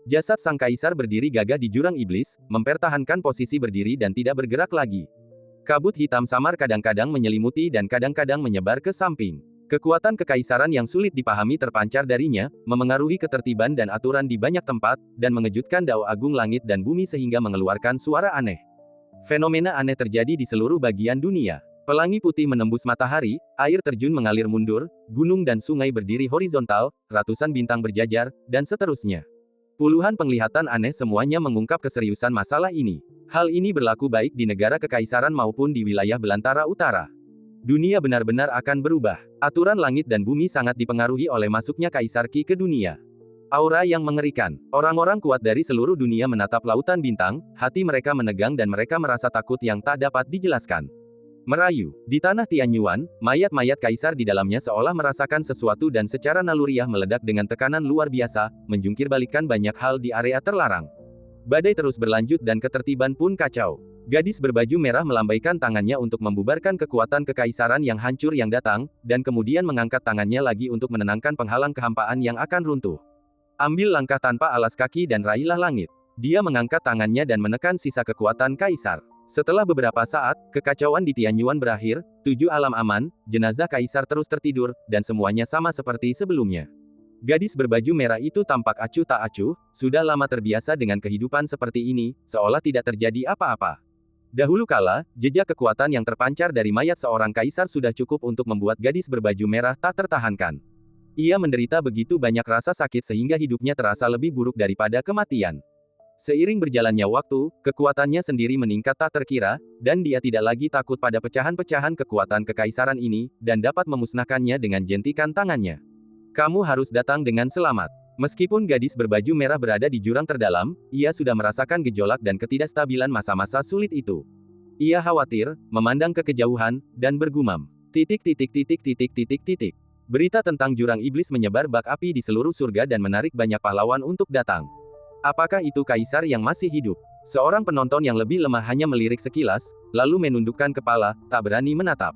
Jasad sang kaisar berdiri gagah di jurang iblis, mempertahankan posisi berdiri dan tidak bergerak lagi. Kabut hitam samar kadang-kadang menyelimuti dan kadang-kadang menyebar ke samping. Kekuatan kekaisaran yang sulit dipahami terpancar darinya, memengaruhi ketertiban dan aturan di banyak tempat, dan mengejutkan Dao Agung langit dan bumi sehingga mengeluarkan suara aneh. Fenomena aneh terjadi di seluruh bagian dunia. Pelangi putih menembus matahari, air terjun mengalir mundur, gunung dan sungai berdiri horizontal, ratusan bintang berjajar, dan seterusnya. Puluhan penglihatan aneh semuanya mengungkap keseriusan masalah ini. Hal ini berlaku baik di negara kekaisaran maupun di wilayah belantara utara. Dunia benar-benar akan berubah. Aturan langit dan bumi sangat dipengaruhi oleh masuknya Kaisar Qi ke dunia. Aura yang mengerikan. Orang-orang kuat dari seluruh dunia menatap lautan bintang, hati mereka menegang dan mereka merasa takut yang tak dapat dijelaskan. Merayu. Di tanah Tianyuan, mayat-mayat kaisar di dalamnya seolah merasakan sesuatu dan secara naluriah meledak dengan tekanan luar biasa, menjungkirbalikkan banyak hal di area terlarang. Badai terus berlanjut dan ketertiban pun kacau. Gadis berbaju merah melambaikan tangannya untuk membubarkan kekuatan kekaisaran yang hancur yang datang, dan kemudian mengangkat tangannya lagi untuk menenangkan penghalang kehampaan yang akan runtuh. Ambil langkah tanpa alas kaki dan raihlah langit. Dia mengangkat tangannya dan menekan sisa kekuatan kaisar. Setelah beberapa saat, kekacauan di Tianyuan berakhir, 7 alam aman, jenazah kaisar terus tertidur, dan semuanya sama seperti sebelumnya. Gadis berbaju merah itu tampak acuh tak acuh, sudah lama terbiasa dengan kehidupan seperti ini, seolah tidak terjadi apa-apa. Dahulu kala, jejak kekuatan yang terpancar dari mayat seorang kaisar sudah cukup untuk membuat gadis berbaju merah tak tertahankan. Ia menderita begitu banyak rasa sakit sehingga hidupnya terasa lebih buruk daripada kematian. Seiring berjalannya waktu, kekuatannya sendiri meningkat tak terkira, dan dia tidak lagi takut pada pecahan-pecahan kekuatan kekaisaran ini, dan dapat memusnahkannya dengan jentikan tangannya. Kamu harus datang dengan selamat. Meskipun gadis berbaju merah berada di jurang terdalam, ia sudah merasakan gejolak dan ketidakstabilan masa-masa sulit itu. Ia khawatir, memandang ke kejauhan, dan bergumam. Berita tentang jurang iblis menyebar bak api di seluruh surga dan menarik banyak pahlawan untuk datang. Apakah itu kaisar yang masih hidup? Seorang penonton yang lebih lemah hanya melirik sekilas, lalu menundukkan kepala, tak berani menatap.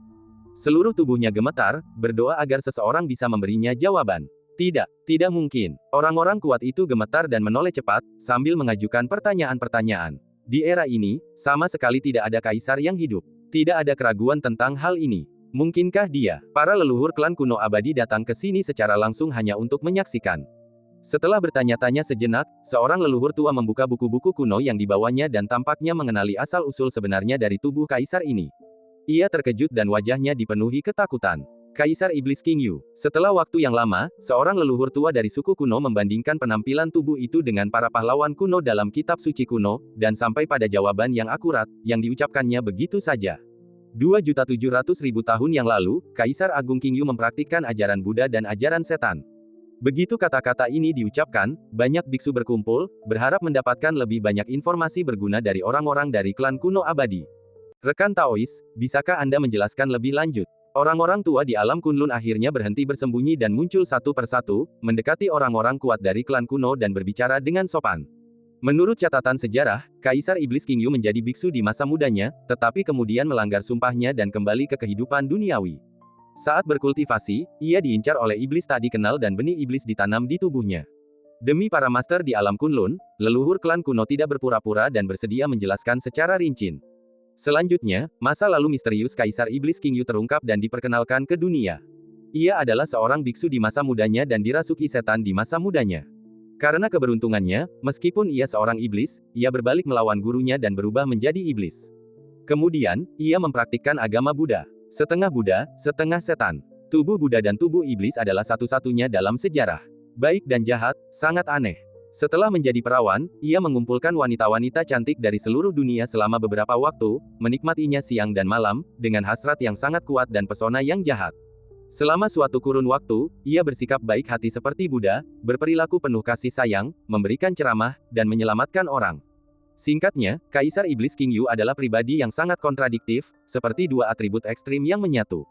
Seluruh tubuhnya gemetar, berdoa agar seseorang bisa memberinya jawaban. Tidak mungkin. Orang-orang kuat itu gemetar dan menoleh cepat, sambil mengajukan pertanyaan-pertanyaan. Di era ini, sama sekali tidak ada kaisar yang hidup. Tidak ada keraguan tentang hal ini. Mungkinkah dia, para leluhur klan kuno abadi datang ke sini secara langsung hanya untuk menyaksikan? Setelah bertanya-tanya sejenak, seorang leluhur tua membuka buku-buku kuno yang dibawanya dan tampaknya mengenali asal-usul sebenarnya dari tubuh kaisar ini. Ia terkejut dan wajahnya dipenuhi ketakutan. Kaisar Iblis King Yu. Setelah waktu yang lama, seorang leluhur tua dari suku kuno membandingkan penampilan tubuh itu dengan para pahlawan kuno dalam kitab suci kuno, dan sampai pada jawaban yang akurat, yang diucapkannya begitu saja. 2.700.000 tahun yang lalu, Kaisar Agung King Yu mempraktikkan ajaran Buddha dan ajaran setan. Begitu kata-kata ini diucapkan, banyak biksu berkumpul, berharap mendapatkan lebih banyak informasi berguna dari orang-orang dari klan kuno abadi. Rekan Taois, bisakah Anda menjelaskan lebih lanjut? Orang-orang tua di alam Kunlun akhirnya berhenti bersembunyi dan muncul satu persatu, mendekati orang-orang kuat dari klan kuno dan berbicara dengan sopan. Menurut catatan sejarah, Kaisar Iblis King Yu menjadi biksu di masa mudanya, tetapi kemudian melanggar sumpahnya dan kembali ke kehidupan duniawi. Saat berkultivasi, ia diincar oleh iblis tak dikenal dan benih iblis ditanam di tubuhnya. Demi para master di alam Kunlun, leluhur klan kuno tidak berpura-pura dan bersedia menjelaskan secara rinci. Selanjutnya, masa lalu misterius Kaisar Iblis King Yu terungkap dan diperkenalkan ke dunia. Ia adalah seorang biksu di masa mudanya dan dirasuki setan di masa mudanya. Karena keberuntungannya, meskipun ia seorang iblis, ia berbalik melawan gurunya dan berubah menjadi iblis. Kemudian, ia mempraktikkan agama Buddha. Setengah Buddha, setengah setan. Tubuh Buddha dan tubuh iblis adalah satu-satunya dalam sejarah. Baik dan jahat, sangat aneh. Setelah menjadi perawan, ia mengumpulkan wanita-wanita cantik dari seluruh dunia selama beberapa waktu, menikmatinya siang dan malam, dengan hasrat yang sangat kuat dan pesona yang jahat. Selama suatu kurun waktu, ia bersikap baik hati seperti Buddha, berperilaku penuh kasih sayang, memberikan ceramah, dan menyelamatkan orang. Singkatnya, Kaisar Iblis King Yu adalah pribadi yang sangat kontradiktif, seperti dua atribut ekstrim yang menyatu.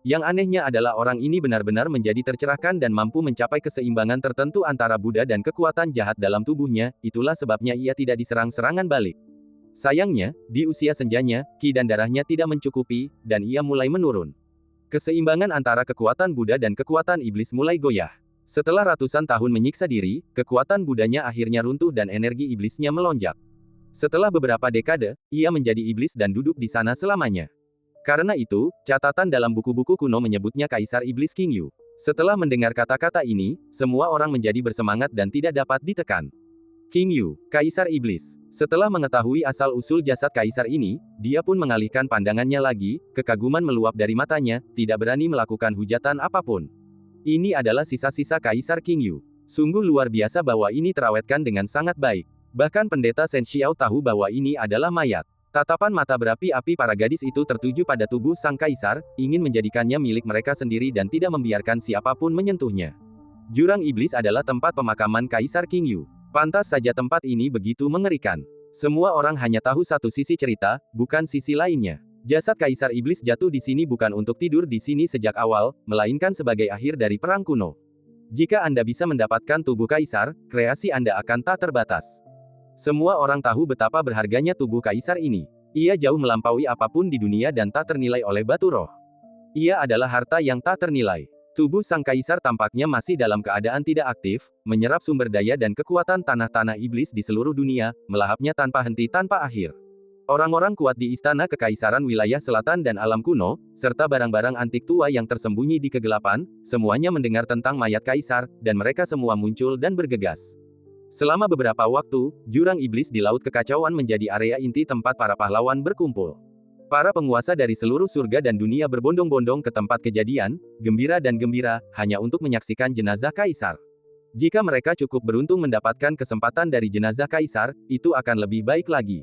Yang anehnya adalah orang ini benar-benar menjadi tercerahkan dan mampu mencapai keseimbangan tertentu antara Buddha dan kekuatan jahat dalam tubuhnya, itulah sebabnya ia tidak diserang serangan balik. Sayangnya, di usia senjanya, ki dan darahnya tidak mencukupi, dan ia mulai menurun. Keseimbangan antara kekuatan Buddha dan kekuatan iblis mulai goyah. Setelah ratusan tahun menyiksa diri, kekuatan Budanya akhirnya runtuh dan energi iblisnya melonjak. Setelah beberapa dekade, ia menjadi iblis dan duduk di sana selamanya. Karena itu, catatan dalam buku-buku kuno menyebutnya Kaisar Iblis King Yu. Setelah mendengar kata-kata ini, semua orang menjadi bersemangat dan tidak dapat ditekan. King Yu, Kaisar Iblis. Setelah mengetahui asal-usul jasad kaisar ini, dia pun mengalihkan pandangannya lagi, kekaguman meluap dari matanya, tidak berani melakukan hujatan apapun. Ini adalah sisa-sisa Kaisar King Yu. Sungguh luar biasa bahwa ini terawetkan dengan sangat baik. Bahkan pendeta Shen Xiao tahu bahwa ini adalah mayat. Tatapan mata berapi-api para gadis itu tertuju pada tubuh sang kaisar, ingin menjadikannya milik mereka sendiri dan tidak membiarkan siapapun menyentuhnya. Jurang Iblis adalah tempat pemakaman Kaisar King Yu. Pantas saja tempat ini begitu mengerikan. Semua orang hanya tahu satu sisi cerita, bukan sisi lainnya. Jasad Kaisar Iblis jatuh di sini bukan untuk tidur di sini sejak awal, melainkan sebagai akhir dari perang kuno. Jika Anda bisa mendapatkan tubuh Kaisar, kreasi Anda akan tak terbatas. Semua orang tahu betapa berharganya tubuh Kaisar ini. Ia jauh melampaui apapun di dunia dan tak ternilai oleh batu roh. Ia adalah harta yang tak ternilai. Tubuh sang kaisar tampaknya masih dalam keadaan tidak aktif, menyerap sumber daya dan kekuatan tanah-tanah iblis di seluruh dunia, melahapnya tanpa henti tanpa akhir. Orang-orang kuat di istana kekaisaran wilayah selatan dan alam kuno, serta barang-barang antik tua yang tersembunyi di kegelapan, semuanya mendengar tentang mayat kaisar, dan mereka semua muncul dan bergegas. Selama beberapa waktu, jurang iblis di Laut Kekacauan menjadi area inti tempat para pahlawan berkumpul. Para penguasa dari seluruh surga dan dunia berbondong-bondong ke tempat kejadian, gembira dan gembira, hanya untuk menyaksikan jenazah kaisar. Jika mereka cukup beruntung mendapatkan kesempatan dari jenazah kaisar, itu akan lebih baik lagi.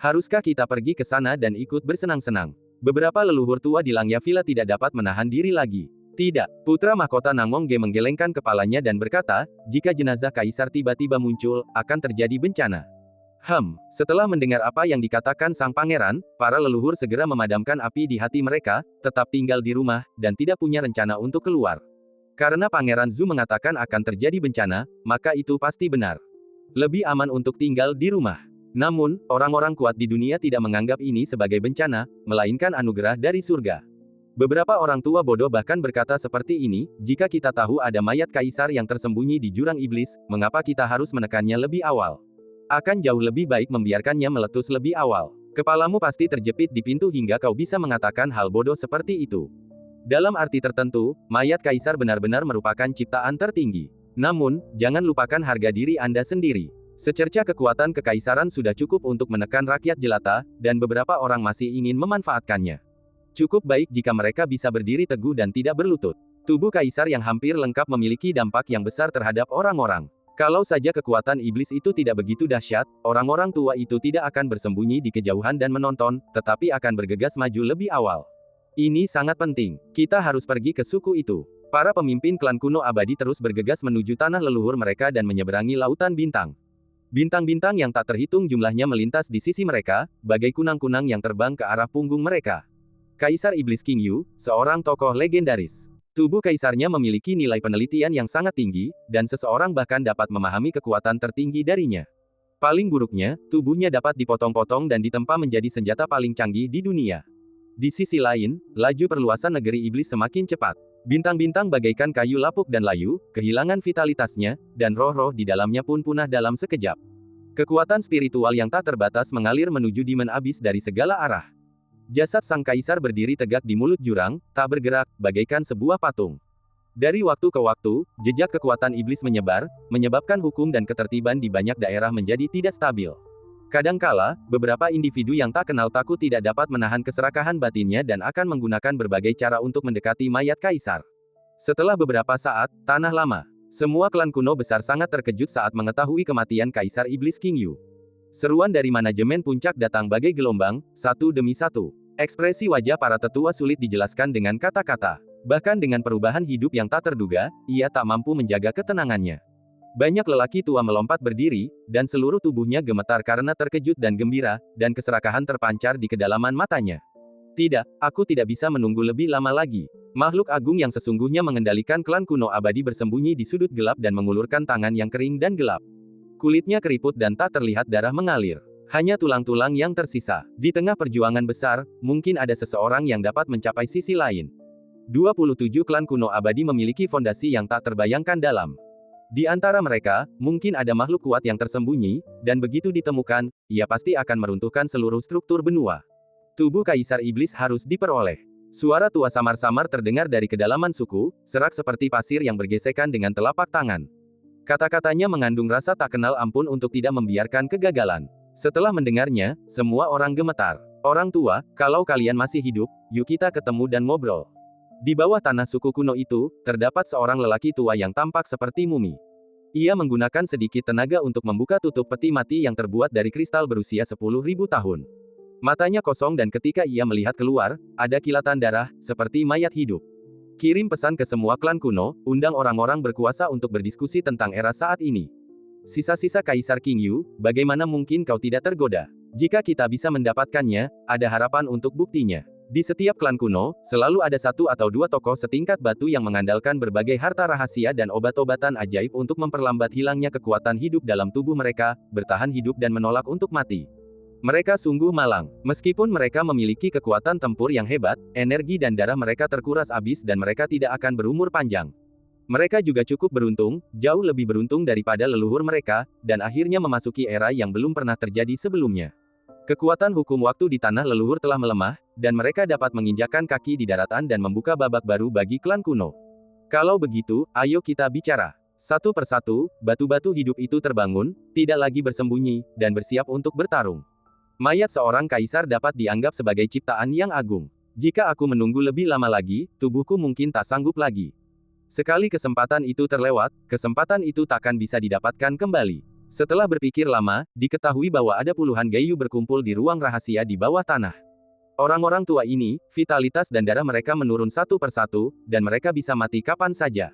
Haruskah kita pergi ke sana dan ikut bersenang-senang? Beberapa leluhur tua di Langya Villa tidak dapat menahan diri lagi. Tidak, putra mahkota Nangongge menggelengkan kepalanya dan berkata, jika jenazah kaisar tiba-tiba muncul, akan terjadi bencana. Setelah mendengar apa yang dikatakan sang pangeran, para leluhur segera memadamkan api di hati mereka, tetap tinggal di rumah, dan tidak punya rencana untuk keluar. Karena Pangeran Zhu mengatakan akan terjadi bencana, maka itu pasti benar. Lebih aman untuk tinggal di rumah. Namun, orang-orang kuat di dunia tidak menganggap ini sebagai bencana, melainkan anugerah dari surga. Beberapa orang tua bodoh bahkan berkata seperti ini, jika kita tahu ada mayat kaisar yang tersembunyi di jurang iblis, mengapa kita harus menekannya lebih awal? Akan jauh lebih baik membiarkannya meletus lebih awal. Kepalamu pasti terjepit di pintu hingga kau bisa mengatakan hal bodoh seperti itu. Dalam arti tertentu, mayat kaisar benar-benar merupakan ciptaan tertinggi. Namun, jangan lupakan harga diri Anda sendiri. Secerca kekuatan kekaisaran sudah cukup untuk menekan rakyat jelata, dan beberapa orang masih ingin memanfaatkannya. Cukup baik jika mereka bisa berdiri teguh dan tidak berlutut. Tubuh kaisar yang hampir lengkap memiliki dampak yang besar terhadap orang-orang. Kalau saja kekuatan iblis itu tidak begitu dahsyat, orang-orang tua itu tidak akan bersembunyi di kejauhan dan menonton, tetapi akan bergegas maju lebih awal. Ini sangat penting. Kita harus pergi ke suku itu. Para pemimpin klan kuno abadi terus bergegas menuju tanah leluhur mereka dan menyeberangi lautan bintang. Bintang-bintang yang tak terhitung jumlahnya melintas di sisi mereka, bagai kunang-kunang yang terbang ke arah punggung mereka. Kaisar Iblis King Yu, seorang tokoh legendaris. Tubuh kaisarnya memiliki nilai penelitian yang sangat tinggi, dan seseorang bahkan dapat memahami kekuatan tertinggi darinya. Paling buruknya, tubuhnya dapat dipotong-potong dan ditempa menjadi senjata paling canggih di dunia. Di sisi lain, laju perluasan negeri iblis semakin cepat. Bintang-bintang bagaikan kayu lapuk dan layu, kehilangan vitalitasnya, dan roh-roh di dalamnya pun punah dalam sekejap. Kekuatan spiritual yang tak terbatas mengalir menuju dimen abis dari segala arah. Jasad sang kaisar berdiri tegak di mulut jurang, tak bergerak, bagaikan sebuah patung. Dari waktu ke waktu, jejak kekuatan iblis menyebar, menyebabkan hukum dan ketertiban di banyak daerah menjadi tidak stabil. Kadangkala, beberapa individu yang tak kenal takut tidak dapat menahan keserakahan batinnya dan akan menggunakan berbagai cara untuk mendekati mayat kaisar. Setelah beberapa saat, tanah lama. Semua klan kuno besar sangat terkejut saat mengetahui kematian Kaisar Iblis King Yu. Seruan dari manajemen puncak datang bagai gelombang, satu demi satu. Ekspresi wajah para tetua sulit dijelaskan dengan kata-kata. Bahkan dengan perubahan hidup yang tak terduga, ia tak mampu menjaga ketenangannya. Banyak lelaki tua melompat berdiri, dan seluruh tubuhnya gemetar karena terkejut dan gembira, dan keserakahan terpancar di kedalaman matanya. Tidak, aku tidak bisa menunggu lebih lama lagi. Makhluk agung yang sesungguhnya mengendalikan klan kuno abadi bersembunyi di sudut gelap dan mengulurkan tangan yang kering dan gelap. Kulitnya keriput dan tak terlihat darah mengalir. Hanya tulang-tulang yang tersisa. Di tengah perjuangan besar, mungkin ada seseorang yang dapat mencapai sisi lain. 27 klan kuno abadi memiliki fondasi yang tak terbayangkan dalam. Di antara mereka, mungkin ada makhluk kuat yang tersembunyi, dan begitu ditemukan, ia pasti akan meruntuhkan seluruh struktur benua. Tubuh Kaisar Iblis harus diperoleh. Suara tua samar-samar terdengar dari kedalaman suku, serak seperti pasir yang bergesekan dengan telapak tangan. Kata-katanya mengandung rasa tak kenal ampun untuk tidak membiarkan kegagalan. Setelah mendengarnya, semua orang gemetar. Orang tua, kalau kalian masih hidup, yuk kita ketemu dan ngobrol. Di bawah tanah suku kuno itu, terdapat seorang lelaki tua yang tampak seperti mumi. Ia menggunakan sedikit tenaga untuk membuka tutup peti mati yang terbuat dari kristal berusia 10.000 tahun. Matanya kosong dan ketika ia melihat keluar, ada kilatan darah, seperti mayat hidup. Kirim pesan ke semua klan kuno, undang orang-orang berkuasa untuk berdiskusi tentang era saat ini. Sisa-sisa Kaisar King Yu, bagaimana mungkin kau tidak tergoda? Jika kita bisa mendapatkannya, ada harapan untuk buktinya. Di setiap klan kuno, selalu ada satu atau dua tokoh setingkat batu yang mengandalkan berbagai harta rahasia dan obat-obatan ajaib untuk memperlambat hilangnya kekuatan hidup dalam tubuh mereka, bertahan hidup dan menolak untuk mati. Mereka sungguh malang. Meskipun mereka memiliki kekuatan tempur yang hebat, energi dan darah mereka terkuras habis dan mereka tidak akan berumur panjang. Mereka juga cukup beruntung, jauh lebih beruntung daripada leluhur mereka, dan akhirnya memasuki era yang belum pernah terjadi sebelumnya. Kekuatan hukum waktu di tanah leluhur telah melemah, dan mereka dapat menginjakkan kaki di daratan dan membuka babak baru bagi klan kuno. Kalau begitu, ayo kita bicara. Satu persatu, batu-batu hidup itu terbangun, tidak lagi bersembunyi, dan bersiap untuk bertarung. Mayat seorang kaisar dapat dianggap sebagai ciptaan yang agung. Jika aku menunggu lebih lama lagi, tubuhku mungkin tak sanggup lagi. Sekali kesempatan itu terlewat, kesempatan itu takkan bisa didapatkan kembali. Setelah berpikir lama, diketahui bahwa ada puluhan Gaiyu berkumpul di ruang rahasia di bawah tanah. Orang-orang tua ini, vitalitas dan darah mereka menurun satu persatu, dan mereka bisa mati kapan saja.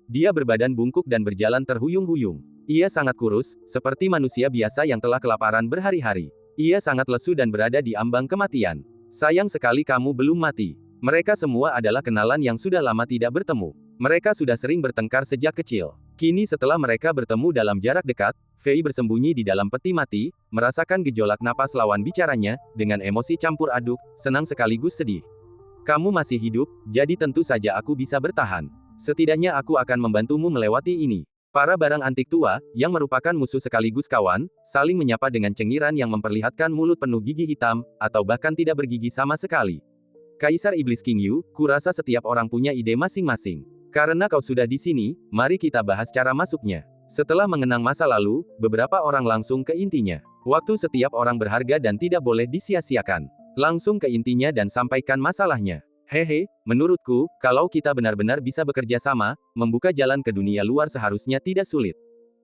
Dia berbadan bungkuk dan berjalan terhuyung-huyung. Ia sangat kurus, seperti manusia biasa yang telah kelaparan berhari-hari. Ia sangat lesu dan berada di ambang kematian. Sayang sekali kamu belum mati. Mereka semua adalah kenalan yang sudah lama tidak bertemu. Mereka sudah sering bertengkar sejak kecil. Kini setelah mereka bertemu dalam jarak dekat, Fei bersembunyi di dalam peti mati, merasakan gejolak napas lawan bicaranya, dengan emosi campur aduk, senang sekaligus sedih. Kamu masih hidup, jadi tentu saja aku bisa bertahan. Setidaknya aku akan membantumu melewati ini. Para barang antik tua, yang merupakan musuh sekaligus kawan, saling menyapa dengan cengiran yang memperlihatkan mulut penuh gigi hitam, atau bahkan tidak bergigi sama sekali. Kaisar Iblis King Yu, kurasa setiap orang punya ide masing-masing. Karena kau sudah di sini, mari kita bahas cara masuknya. Setelah mengenang masa lalu, beberapa orang langsung ke intinya. Waktu setiap orang berharga dan tidak boleh disia-siakan. Langsung ke intinya dan sampaikan masalahnya. Hehe, menurutku, kalau kita benar-benar bisa bekerja sama, membuka jalan ke dunia luar seharusnya tidak sulit.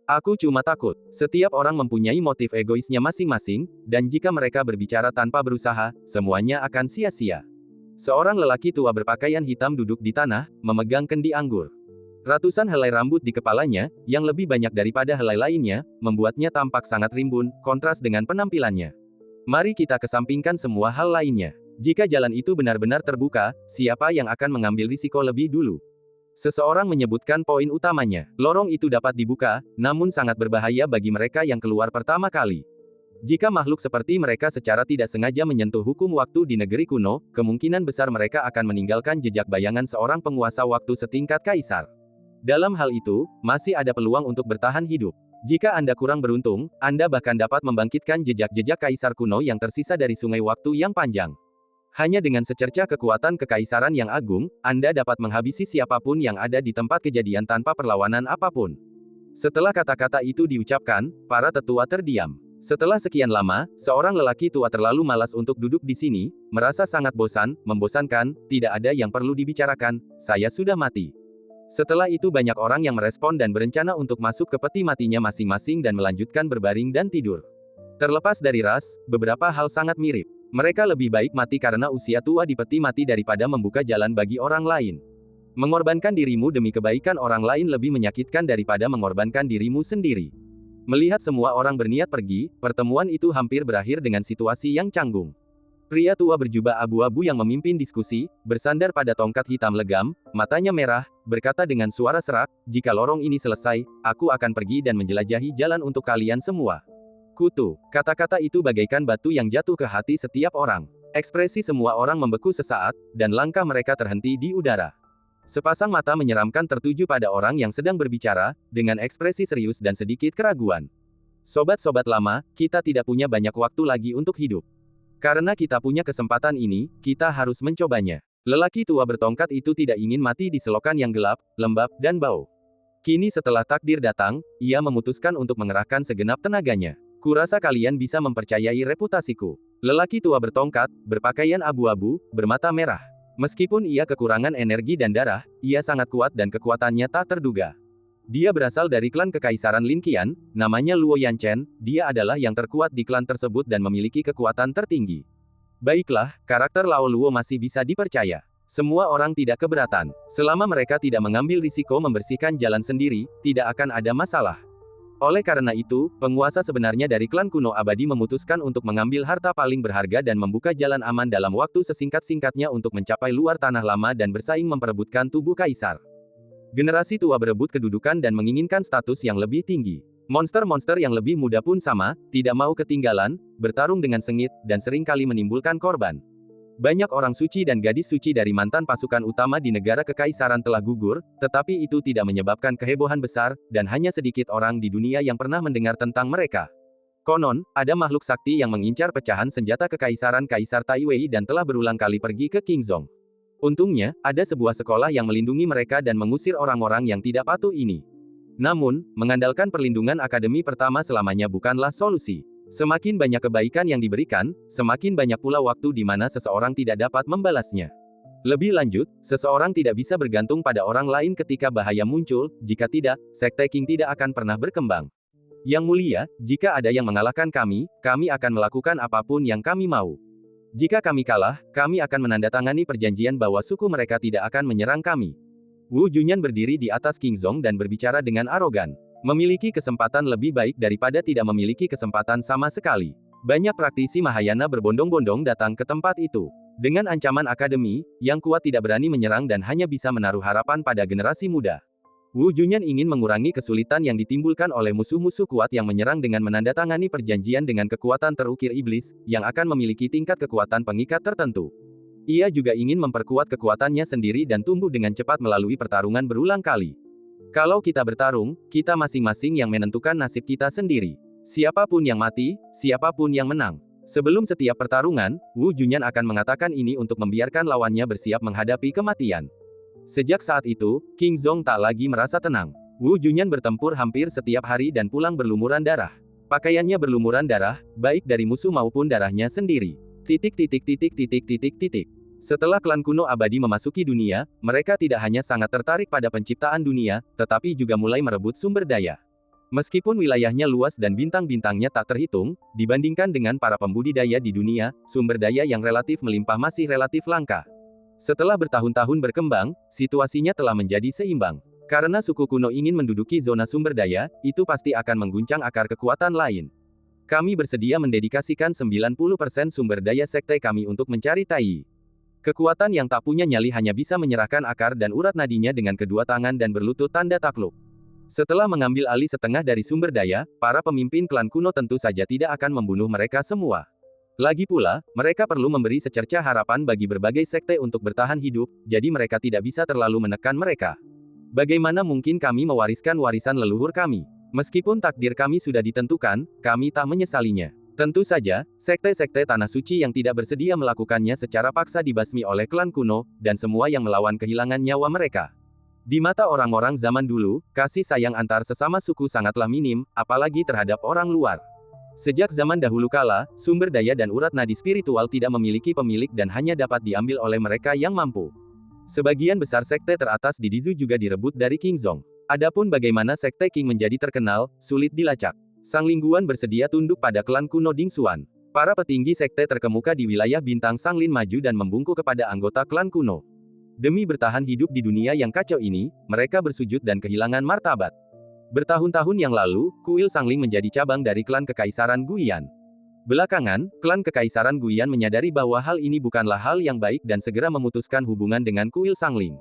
Aku cuma takut, setiap orang mempunyai motif egoisnya masing-masing, dan jika mereka berbicara tanpa berusaha, semuanya akan sia-sia. Seorang lelaki tua berpakaian hitam duduk di tanah, memegang kendi anggur. Ratusan helai rambut di kepalanya, yang lebih banyak daripada helai lainnya, membuatnya tampak sangat rimbun, kontras dengan penampilannya. Mari kita kesampingkan semua hal lainnya. Jika jalan itu benar-benar terbuka, siapa yang akan mengambil risiko lebih dulu? Seseorang menyebutkan poin utamanya. Lorong itu dapat dibuka, namun sangat berbahaya bagi mereka yang keluar pertama kali. Jika makhluk seperti mereka secara tidak sengaja menyentuh hukum waktu di negeri kuno, kemungkinan besar mereka akan meninggalkan jejak bayangan seorang penguasa waktu setingkat kaisar. Dalam hal itu, masih ada peluang untuk bertahan hidup. Jika Anda kurang beruntung, Anda bahkan dapat membangkitkan jejak-jejak kaisar kuno yang tersisa dari sungai waktu yang panjang. Hanya dengan secercah kekuatan kekaisaran yang agung, Anda dapat menghabisi siapapun yang ada di tempat kejadian tanpa perlawanan apapun. Setelah kata-kata itu diucapkan, para tetua terdiam. Setelah sekian lama, seorang lelaki tua terlalu malas untuk duduk di sini, merasa sangat bosan, membosankan, tidak ada yang perlu dibicarakan, saya sudah mati. Setelah itu banyak orang yang merespon dan berencana untuk masuk ke peti matinya masing-masing dan melanjutkan berbaring dan tidur. Terlepas dari ras, beberapa hal sangat mirip. Mereka lebih baik mati karena usia tua di peti mati daripada membuka jalan bagi orang lain. Mengorbankan dirimu demi kebaikan orang lain lebih menyakitkan daripada mengorbankan dirimu sendiri. Melihat semua orang berniat pergi, pertemuan itu hampir berakhir dengan situasi yang canggung. Pria tua berjubah abu-abu yang memimpin diskusi, bersandar pada tongkat hitam legam, matanya merah, berkata dengan suara serak, jika lorong ini selesai, aku akan pergi dan menjelajahi jalan untuk kalian semua. Kutu, kata-kata itu bagaikan batu yang jatuh ke hati setiap orang. Ekspresi semua orang membeku sesaat, dan langkah mereka terhenti di udara. Sepasang mata menyeramkan tertuju pada orang yang sedang berbicara, dengan ekspresi serius dan sedikit keraguan. Sobat-sobat lama, kita tidak punya banyak waktu lagi untuk hidup. Karena kita punya kesempatan ini, kita harus mencobanya. Lelaki tua bertongkat itu tidak ingin mati di selokan yang gelap, lembab, dan bau. Kini setelah takdir datang, ia memutuskan untuk mengerahkan segenap tenaganya. Kurasa kalian bisa mempercayai reputasiku. Lelaki tua bertongkat, berpakaian abu-abu, bermata merah. Meskipun ia kekurangan energi dan darah, ia sangat kuat dan kekuatannya tak terduga. Dia berasal dari klan Kekaisaran Lin Qian, namanya Luo Yanchen, dia adalah yang terkuat di klan tersebut dan memiliki kekuatan tertinggi. Baiklah, karakter Lao Luo masih bisa dipercaya. Semua orang tidak keberatan. Selama mereka tidak mengambil risiko membersihkan jalan sendiri, tidak akan ada masalah. Oleh karena itu, penguasa sebenarnya dari klan kuno abadi memutuskan untuk mengambil harta paling berharga dan membuka jalan aman dalam waktu sesingkat-singkatnya untuk mencapai luar tanah lama dan bersaing memperebutkan tubuh kaisar. Generasi tua berebut kedudukan dan menginginkan status yang lebih tinggi. Monster-monster yang lebih muda pun sama, tidak mau ketinggalan, bertarung dengan sengit, dan seringkali menimbulkan korban. Banyak orang suci dan gadis suci dari mantan pasukan utama di negara kekaisaran telah gugur, tetapi itu tidak menyebabkan kehebohan besar, dan hanya sedikit orang di dunia yang pernah mendengar tentang mereka. Konon, ada makhluk sakti yang mengincar pecahan senjata kekaisaran Kaisar Taiwei dan telah berulang kali pergi ke Qingzhou. Untungnya, ada sebuah sekolah yang melindungi mereka dan mengusir orang-orang yang tidak patuh ini. Namun, mengandalkan perlindungan akademi pertama selamanya bukanlah solusi. Semakin banyak kebaikan yang diberikan, semakin banyak pula waktu di mana seseorang tidak dapat membalasnya. Lebih lanjut, seseorang tidak bisa bergantung pada orang lain ketika bahaya muncul, jika tidak, Sekte Qing tidak akan pernah berkembang. Yang mulia, jika ada yang mengalahkan kami akan melakukan apapun yang kami mau. Jika kami kalah, kami akan menandatangani perjanjian bahwa suku mereka tidak akan menyerang kami. Wu Junyan berdiri di atas Qingzhou dan berbicara dengan arogan. Memiliki kesempatan lebih baik daripada tidak memiliki kesempatan sama sekali. Banyak praktisi Mahayana berbondong-bondong datang ke tempat itu. Dengan ancaman akademi, yang kuat tidak berani menyerang dan hanya bisa menaruh harapan pada generasi muda. Wu Junyan ingin mengurangi kesulitan yang ditimbulkan oleh musuh-musuh kuat yang menyerang dengan menandatangani perjanjian dengan kekuatan terukir iblis, yang akan memiliki tingkat kekuatan pengikat tertentu. Ia juga ingin memperkuat kekuatannya sendiri dan tumbuh dengan cepat melalui pertarungan berulang kali. Kalau kita bertarung, kita masing-masing yang menentukan nasib kita sendiri. Siapapun yang mati, siapapun yang menang. Sebelum setiap pertarungan, Wu Junyan akan mengatakan ini untuk membiarkan lawannya bersiap menghadapi kematian. Sejak saat itu, Qingzhou tak lagi merasa tenang. Wu Junyan bertempur hampir setiap hari dan pulang berlumuran darah. Pakaiannya berlumuran darah, baik dari musuh maupun darahnya sendiri. Setelah klan kuno abadi memasuki dunia, mereka tidak hanya sangat tertarik pada penciptaan dunia, tetapi juga mulai merebut sumber daya. Meskipun wilayahnya luas dan bintang-bintangnya tak terhitung, dibandingkan dengan para pembudidaya di dunia, sumber daya yang relatif melimpah masih relatif langka. Setelah bertahun-tahun berkembang, situasinya telah menjadi seimbang. Karena suku kuno ingin menduduki zona sumber daya, itu pasti akan mengguncang akar kekuatan lain. Kami bersedia mendedikasikan 90% sumber daya sekte kami untuk mencari Tai. Kekuatan yang tak punya nyali hanya bisa menyerahkan akar dan urat nadinya dengan kedua tangan dan berlutut tanda takluk. Setelah mengambil alih setengah dari sumber daya, para pemimpin klan kuno tentu saja tidak akan membunuh mereka semua. Lagi pula, mereka perlu memberi secercah harapan bagi berbagai sekte untuk bertahan hidup, jadi mereka tidak bisa terlalu menekan mereka. Bagaimana mungkin kami mewariskan warisan leluhur kami? Meskipun takdir kami sudah ditentukan, kami tak menyesalinya. Tentu saja, sekte-sekte tanah suci yang tidak bersedia melakukannya secara paksa dibasmi oleh klan kuno, dan semua yang melawan kehilangan nyawa mereka. Di mata orang-orang zaman dulu, kasih sayang antar sesama suku sangatlah minim, apalagi terhadap orang luar. Sejak zaman dahulu kala, sumber daya dan urat nadi spiritual tidak memiliki pemilik dan hanya dapat diambil oleh mereka yang mampu. Sebagian besar sekte teratas di Dizu juga direbut dari Qingzhou. Adapun bagaimana sekte Qing menjadi terkenal, sulit dilacak. Sang Lingguan bersedia tunduk pada klan kuno Dingxuan. Para petinggi sekte terkemuka di wilayah bintang Sanglin maju dan membungkuk kepada anggota klan kuno. Demi bertahan hidup di dunia yang kacau ini, mereka bersujud dan kehilangan martabat. Bertahun-tahun yang lalu, kuil Sangling menjadi cabang dari klan Kekaisaran Guiyan. Belakangan, klan Kekaisaran Guiyan menyadari bahwa hal ini bukanlah hal yang baik dan segera memutuskan hubungan dengan kuil Sangling.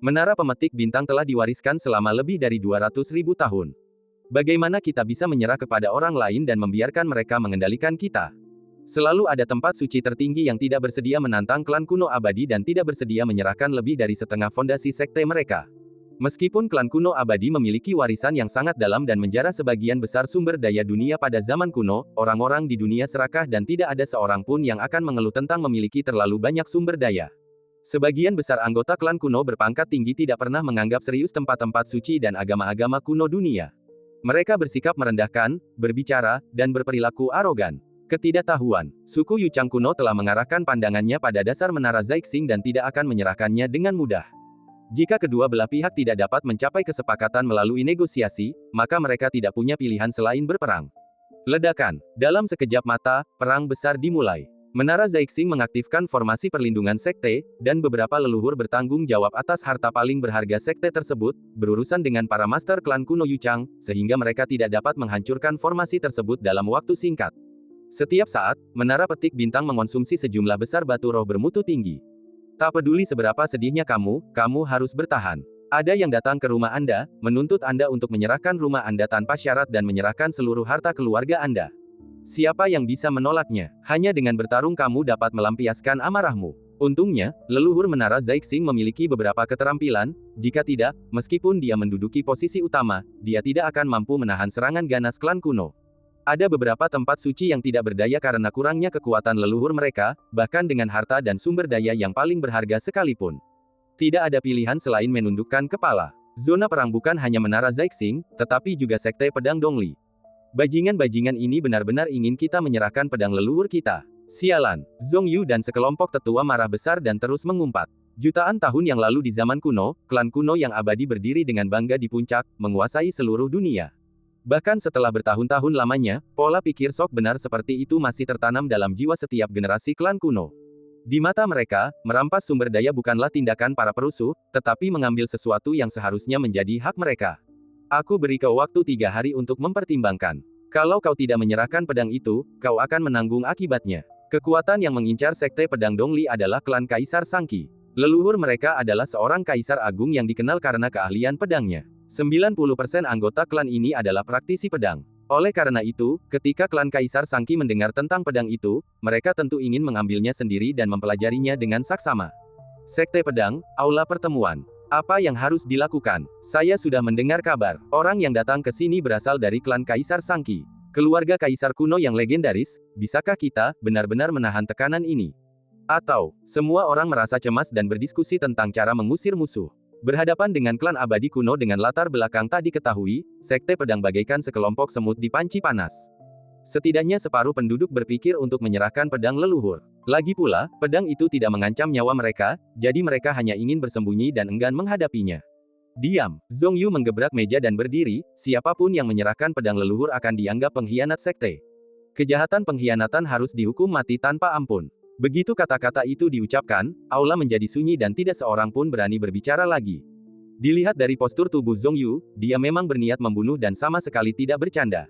Menara pemetik bintang telah diwariskan selama lebih dari 200.000 tahun. Bagaimana kita bisa menyerah kepada orang lain dan membiarkan mereka mengendalikan kita? Selalu ada tempat suci tertinggi yang tidak bersedia menantang klan kuno abadi dan tidak bersedia menyerahkan lebih dari setengah fondasi sekte mereka. Meskipun klan kuno abadi memiliki warisan yang sangat dalam dan menjarah sebagian besar sumber daya dunia pada zaman kuno, orang-orang di dunia serakah dan tidak ada seorang pun yang akan mengeluh tentang memiliki terlalu banyak sumber daya. Sebagian besar anggota klan kuno berpangkat tinggi tidak pernah menganggap serius tempat-tempat suci dan agama-agama kuno dunia. Mereka bersikap merendahkan, berbicara, dan berperilaku arogan. Ketidaktahuan, suku Yuchang kuno telah mengarahkan pandangannya pada dasar menara Zhaixing dan tidak akan menyerahkannya dengan mudah. Jika kedua belah pihak tidak dapat mencapai kesepakatan melalui negosiasi, maka mereka tidak punya pilihan selain berperang. Ledakan. Dalam sekejap mata, perang besar dimulai. Menara Zhaixing mengaktifkan formasi perlindungan sekte, dan beberapa leluhur bertanggung jawab atas harta paling berharga sekte tersebut, berurusan dengan para master klan kuno Yuchang, sehingga mereka tidak dapat menghancurkan formasi tersebut dalam waktu singkat. Setiap saat, menara petik bintang mengonsumsi sejumlah besar batu roh bermutu tinggi. Tak peduli seberapa sedihnya kamu harus bertahan. Ada yang datang ke rumah Anda, menuntut Anda untuk menyerahkan rumah Anda tanpa syarat dan menyerahkan seluruh harta keluarga Anda. Siapa yang bisa menolaknya? Hanya dengan bertarung kamu dapat melampiaskan amarahmu. Untungnya, leluhur menara Zhaixing memiliki beberapa keterampilan, jika tidak, meskipun dia menduduki posisi utama, dia tidak akan mampu menahan serangan ganas klan kuno. Ada beberapa tempat suci yang tidak berdaya karena kurangnya kekuatan leluhur mereka, bahkan dengan harta dan sumber daya yang paling berharga sekalipun. Tidak ada pilihan selain menundukkan kepala. Zona perang bukan hanya menara Zhaixing, tetapi juga sekte pedang Dongli. Bajingan-bajingan ini benar-benar ingin kita menyerahkan pedang leluhur kita. Sialan, Zhong Yu dan sekelompok tetua marah besar dan terus mengumpat. Jutaan tahun yang lalu di zaman kuno, klan kuno yang abadi berdiri dengan bangga di puncak, menguasai seluruh dunia. Bahkan setelah bertahun-tahun lamanya, pola pikir sok benar seperti itu masih tertanam dalam jiwa setiap generasi klan kuno. Di mata mereka, merampas sumber daya bukanlah tindakan para perusuh, tetapi mengambil sesuatu yang seharusnya menjadi hak mereka. Aku beri kau waktu 3 hari untuk mempertimbangkan. Kalau kau tidak menyerahkan pedang itu, kau akan menanggung akibatnya. Kekuatan yang mengincar sekte pedang Dongli adalah klan Kaisar Sangqi. Leluhur mereka adalah seorang kaisar agung yang dikenal karena keahlian pedangnya. 90% anggota klan ini adalah praktisi pedang. Oleh karena itu, ketika klan Kaisar Sangqi mendengar tentang pedang itu, mereka tentu ingin mengambilnya sendiri dan mempelajarinya dengan saksama. Sekte pedang, aula pertemuan. Apa yang harus dilakukan? Saya sudah mendengar kabar. Orang yang datang ke sini berasal dari klan Kaisar Sangqi. Keluarga kaisar kuno yang legendaris, bisakah kita benar-benar menahan tekanan ini? Atau, semua orang merasa cemas dan berdiskusi tentang cara mengusir musuh. Berhadapan dengan klan abadi kuno dengan latar belakang tak diketahui, sekte pedang bagaikan sekelompok semut di panci panas. Setidaknya separuh penduduk berpikir untuk menyerahkan pedang leluhur. Lagi pula, pedang itu tidak mengancam nyawa mereka, jadi mereka hanya ingin bersembunyi dan enggan menghadapinya. Diam. Zhong Yu menggebrak meja dan berdiri, siapapun yang menyerahkan pedang leluhur akan dianggap pengkhianat sekte. Kejahatan pengkhianatan harus dihukum mati tanpa ampun. Begitu kata-kata itu diucapkan, aula menjadi sunyi dan tidak seorang pun berani berbicara lagi. Dilihat dari postur tubuh Zhong Yu, dia memang berniat membunuh dan sama sekali tidak bercanda.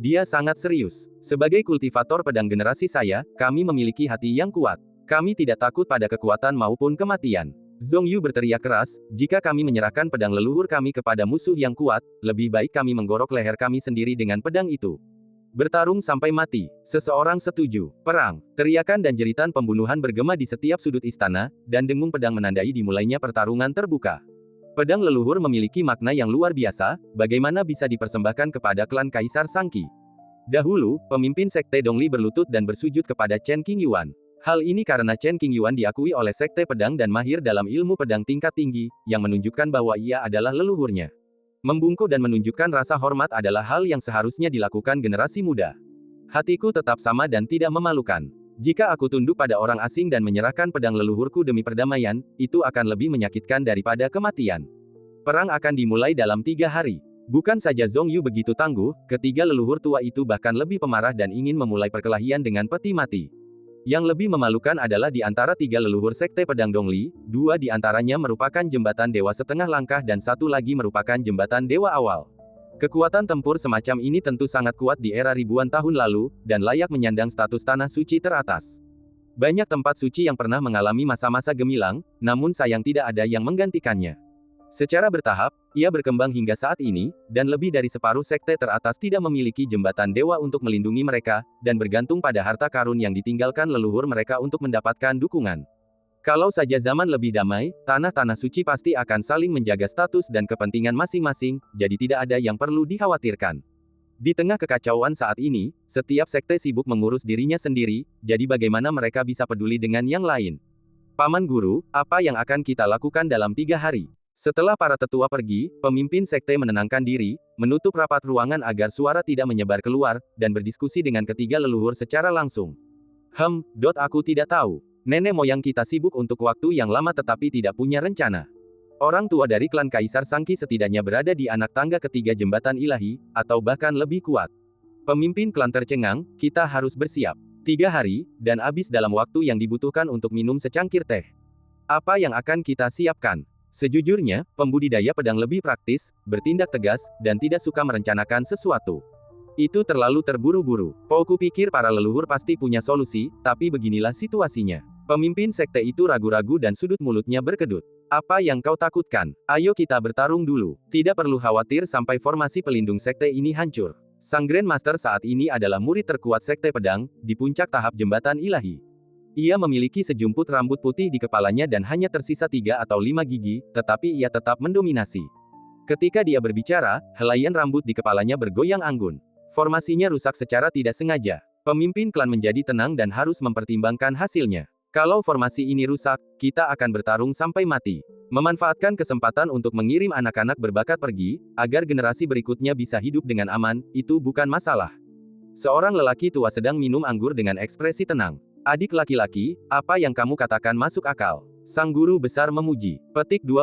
Dia sangat serius. Sebagai kultivator pedang generasi saya, kami memiliki hati yang kuat. Kami tidak takut pada kekuatan maupun kematian. Zhong Yu berteriak keras, jika kami menyerahkan pedang leluhur kami kepada musuh yang kuat, lebih baik kami menggorok leher kami sendiri dengan pedang itu. Bertarung sampai mati. Seseorang setuju. Perang. Teriakan dan jeritan pembunuhan bergema di setiap sudut istana, dan dengung pedang menandai dimulainya pertarungan terbuka. Pedang leluhur memiliki makna yang luar biasa, bagaimana bisa dipersembahkan kepada klan Kaisar Sangqi. Dahulu, pemimpin sekte Dongli berlutut dan bersujud kepada Chen Qingyuan. Hal ini karena Chen Qingyuan diakui oleh sekte pedang dan mahir dalam ilmu pedang tingkat tinggi, yang menunjukkan bahwa ia adalah leluhurnya. Membungkuk dan menunjukkan rasa hormat adalah hal yang seharusnya dilakukan generasi muda. Hatiku tetap sama dan tidak memalukan. Jika aku tunduk pada orang asing dan menyerahkan pedang leluhurku demi perdamaian, itu akan lebih menyakitkan daripada kematian. Perang akan dimulai dalam 3 hari. Bukan saja Zhong Yu begitu tangguh, ketiga leluhur tua itu bahkan lebih pemarah dan ingin memulai perkelahian dengan peti mati. Yang lebih memalukan adalah di antara 3 leluhur sekte pedang Dongli, 2 di antaranya merupakan jembatan dewa setengah langkah dan 1 lagi merupakan jembatan dewa awal. Kekuatan tempur semacam ini tentu sangat kuat di era ribuan tahun lalu, dan layak menyandang status tanah suci teratas. Banyak tempat suci yang pernah mengalami masa-masa gemilang, namun sayang tidak ada yang menggantikannya. Secara bertahap, ia berkembang hingga saat ini, dan lebih dari separuh sekte teratas tidak memiliki jembatan dewa untuk melindungi mereka, dan bergantung pada harta karun yang ditinggalkan leluhur mereka untuk mendapatkan dukungan. Kalau saja zaman lebih damai, tanah-tanah suci pasti akan saling menjaga status dan kepentingan masing-masing, jadi tidak ada yang perlu dikhawatirkan. Di tengah kekacauan saat ini, setiap sekte sibuk mengurus dirinya sendiri, jadi bagaimana mereka bisa peduli dengan yang lain? Paman Guru, apa yang akan kita lakukan dalam 3 hari? Setelah para tetua pergi, pemimpin sekte menenangkan diri, menutup rapat ruangan agar suara tidak menyebar keluar, dan berdiskusi dengan ketiga leluhur secara langsung. Aku tidak tahu. Nenek moyang kita sibuk untuk waktu yang lama tetapi tidak punya rencana. Orang tua dari klan Kaisar Sangki setidaknya berada di anak tangga ketiga jembatan ilahi, atau bahkan lebih kuat. Pemimpin klan tercengang, kita harus bersiap. 3 hari, dan habis dalam waktu yang dibutuhkan untuk minum secangkir teh. Apa yang akan kita siapkan? Sejujurnya, pembudidaya pedang lebih praktis, bertindak tegas, dan tidak suka merencanakan sesuatu. Itu terlalu terburu-buru. Aku pikir para leluhur pasti punya solusi, tapi beginilah situasinya. Pemimpin sekte itu ragu-ragu dan sudut mulutnya berkedut. Apa yang kau takutkan? Ayo kita bertarung dulu. Tidak perlu khawatir sampai formasi pelindung sekte ini hancur. Sang Grandmaster saat ini adalah murid terkuat sekte pedang, di puncak tahap jembatan ilahi. Ia memiliki sejumput rambut putih di kepalanya dan hanya tersisa 3 atau 5 gigi, tetapi ia tetap mendominasi. Ketika dia berbicara, helaian rambut di kepalanya bergoyang anggun. Formasinya rusak secara tidak sengaja. Pemimpin klan menjadi tenang dan harus mempertimbangkan hasilnya. Kalau formasi ini rusak, kita akan bertarung sampai mati. Memanfaatkan kesempatan untuk mengirim anak-anak berbakat pergi, agar generasi berikutnya bisa hidup dengan aman, itu bukan masalah. Seorang lelaki tua sedang minum anggur dengan ekspresi tenang. Adik laki-laki, apa yang kamu katakan masuk akal. Sang guru besar memuji. Petik 2.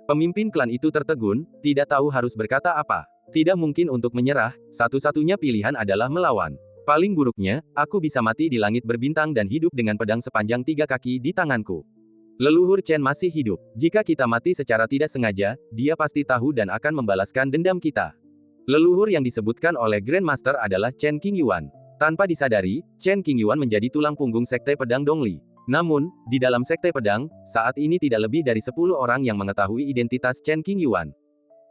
Pemimpin klan itu tertegun, tidak tahu harus berkata apa. Tidak mungkin untuk menyerah, satu-satunya pilihan adalah melawan. Paling buruknya, aku bisa mati di langit berbintang dan hidup dengan pedang sepanjang 3 kaki di tanganku. Leluhur Chen masih hidup. Jika kita mati secara tidak sengaja, dia pasti tahu dan akan membalaskan dendam kita. Leluhur yang disebutkan oleh Grandmaster adalah Chen Qingyuan. Tanpa disadari, Chen Qingyuan menjadi tulang punggung sekte pedang Dongli. Namun, di dalam sekte pedang, saat ini tidak lebih dari 10 orang yang mengetahui identitas Chen Qingyuan.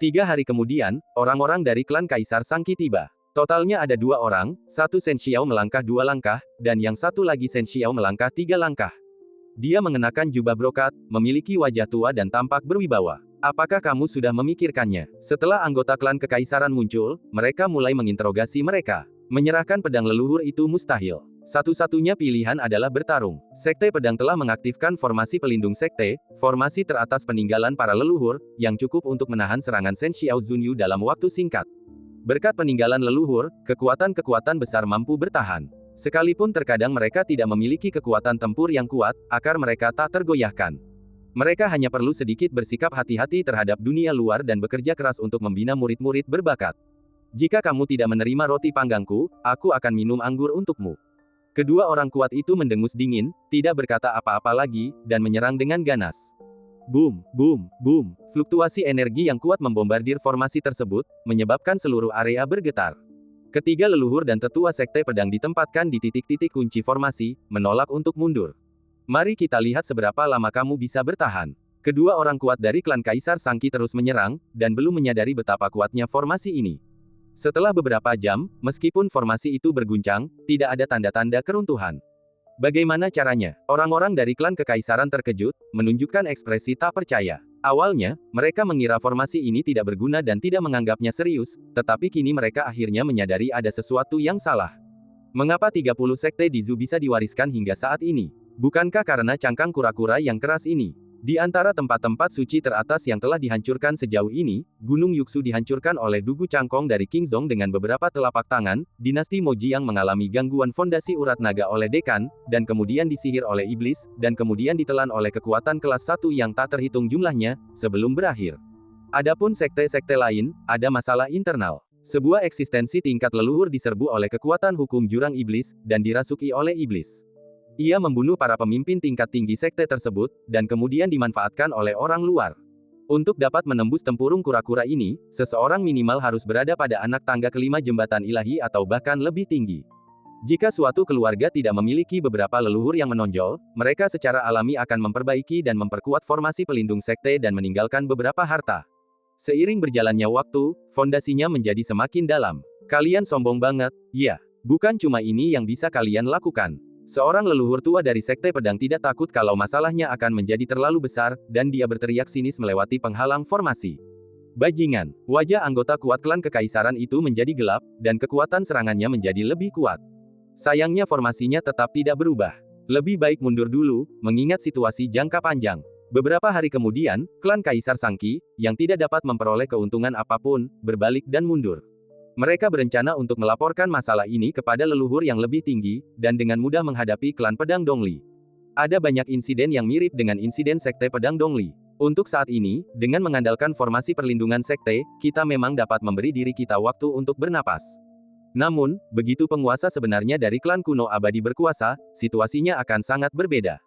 3 hari kemudian, orang-orang dari klan Kaisar Sangki tiba. Totalnya ada 2 orang, satu Shen Xiao melangkah 2 langkah, dan yang satu lagi Shen Xiao melangkah 3 langkah. Dia mengenakan jubah brokat, memiliki wajah tua dan tampak berwibawa. Apakah kamu sudah memikirkannya? Setelah anggota klan kekaisaran muncul, mereka mulai menginterogasi mereka. Menyerahkan pedang leluhur itu mustahil. Satu-satunya pilihan adalah bertarung. Sekte pedang telah mengaktifkan formasi pelindung sekte, formasi teratas peninggalan para leluhur, yang cukup untuk menahan serangan Shen Xiao Zunyu dalam waktu singkat. Berkat peninggalan leluhur, kekuatan-kekuatan besar mampu bertahan. Sekalipun terkadang mereka tidak memiliki kekuatan tempur yang kuat, akar mereka tak tergoyahkan. Mereka hanya perlu sedikit bersikap hati-hati terhadap dunia luar dan bekerja keras untuk membina murid-murid berbakat. Jika kamu tidak menerima roti panggangku, aku akan minum anggur untukmu. Kedua orang kuat itu mendengus dingin, tidak berkata apa-apa lagi, dan menyerang dengan ganas. Boom, boom, boom. Fluktuasi energi yang kuat membombardir formasi tersebut, menyebabkan seluruh area bergetar. Ketiga leluhur dan tetua sekte pedang ditempatkan di titik-titik kunci formasi, menolak untuk mundur. Mari kita lihat seberapa lama kamu bisa bertahan. Kedua orang kuat dari klan Kaisar Sangki terus menyerang, dan belum menyadari betapa kuatnya formasi ini. Setelah beberapa jam, meskipun formasi itu berguncang, tidak ada tanda-tanda keruntuhan. Bagaimana caranya? Orang-orang dari klan kekaisaran terkejut, menunjukkan ekspresi tak percaya. Awalnya, mereka mengira formasi ini tidak berguna dan tidak menganggapnya serius, tetapi kini mereka akhirnya menyadari ada sesuatu yang salah. Mengapa 30 sekte di Zhu bisa diwariskan hingga saat ini? Bukankah karena cangkang kura-kura yang keras ini? Di antara tempat-tempat suci teratas yang telah dihancurkan sejauh ini, Gunung Yuksu dihancurkan oleh Dugu Cangkong dari King Zong dengan beberapa telapak tangan, dinasti Moji yang mengalami gangguan fondasi urat naga oleh Dekan, dan kemudian disihir oleh iblis, dan kemudian ditelan oleh kekuatan kelas 1 yang tak terhitung jumlahnya, sebelum berakhir. Adapun sekte-sekte lain, ada masalah internal. Sebuah eksistensi tingkat leluhur diserbu oleh kekuatan hukum jurang iblis, dan dirasuki oleh iblis. Ia membunuh para pemimpin tingkat tinggi sekte tersebut, dan kemudian dimanfaatkan oleh orang luar. Untuk dapat menembus tempurung kura-kura ini, seseorang minimal harus berada pada anak tangga kelima jembatan ilahi atau bahkan lebih tinggi. Jika suatu keluarga tidak memiliki beberapa leluhur yang menonjol, mereka secara alami akan memperbaiki dan memperkuat formasi pelindung sekte dan meninggalkan beberapa harta. Seiring berjalannya waktu, fondasinya menjadi semakin dalam. Kalian sombong banget, ya. Bukan cuma ini yang bisa kalian lakukan. Seorang leluhur tua dari sekte pedang tidak takut kalau masalahnya akan menjadi terlalu besar, dan dia berteriak sinis melewati penghalang formasi. Bajingan, wajah anggota kuat klan kekaisaran itu menjadi gelap, dan kekuatan serangannya menjadi lebih kuat. Sayangnya formasinya tetap tidak berubah. Lebih baik mundur dulu, mengingat situasi jangka panjang. Beberapa hari kemudian, klan Kaisar Sangqi, yang tidak dapat memperoleh keuntungan apapun, berbalik dan mundur. Mereka berencana untuk melaporkan masalah ini kepada leluhur yang lebih tinggi, dan dengan mudah menghadapi klan pedang Dongli. Ada banyak insiden yang mirip dengan insiden sekte pedang Dongli. Untuk saat ini, dengan mengandalkan formasi perlindungan sekte, kita memang dapat memberi diri kita waktu untuk bernapas. Namun, begitu penguasa sebenarnya dari klan kuno abadi berkuasa, situasinya akan sangat berbeda.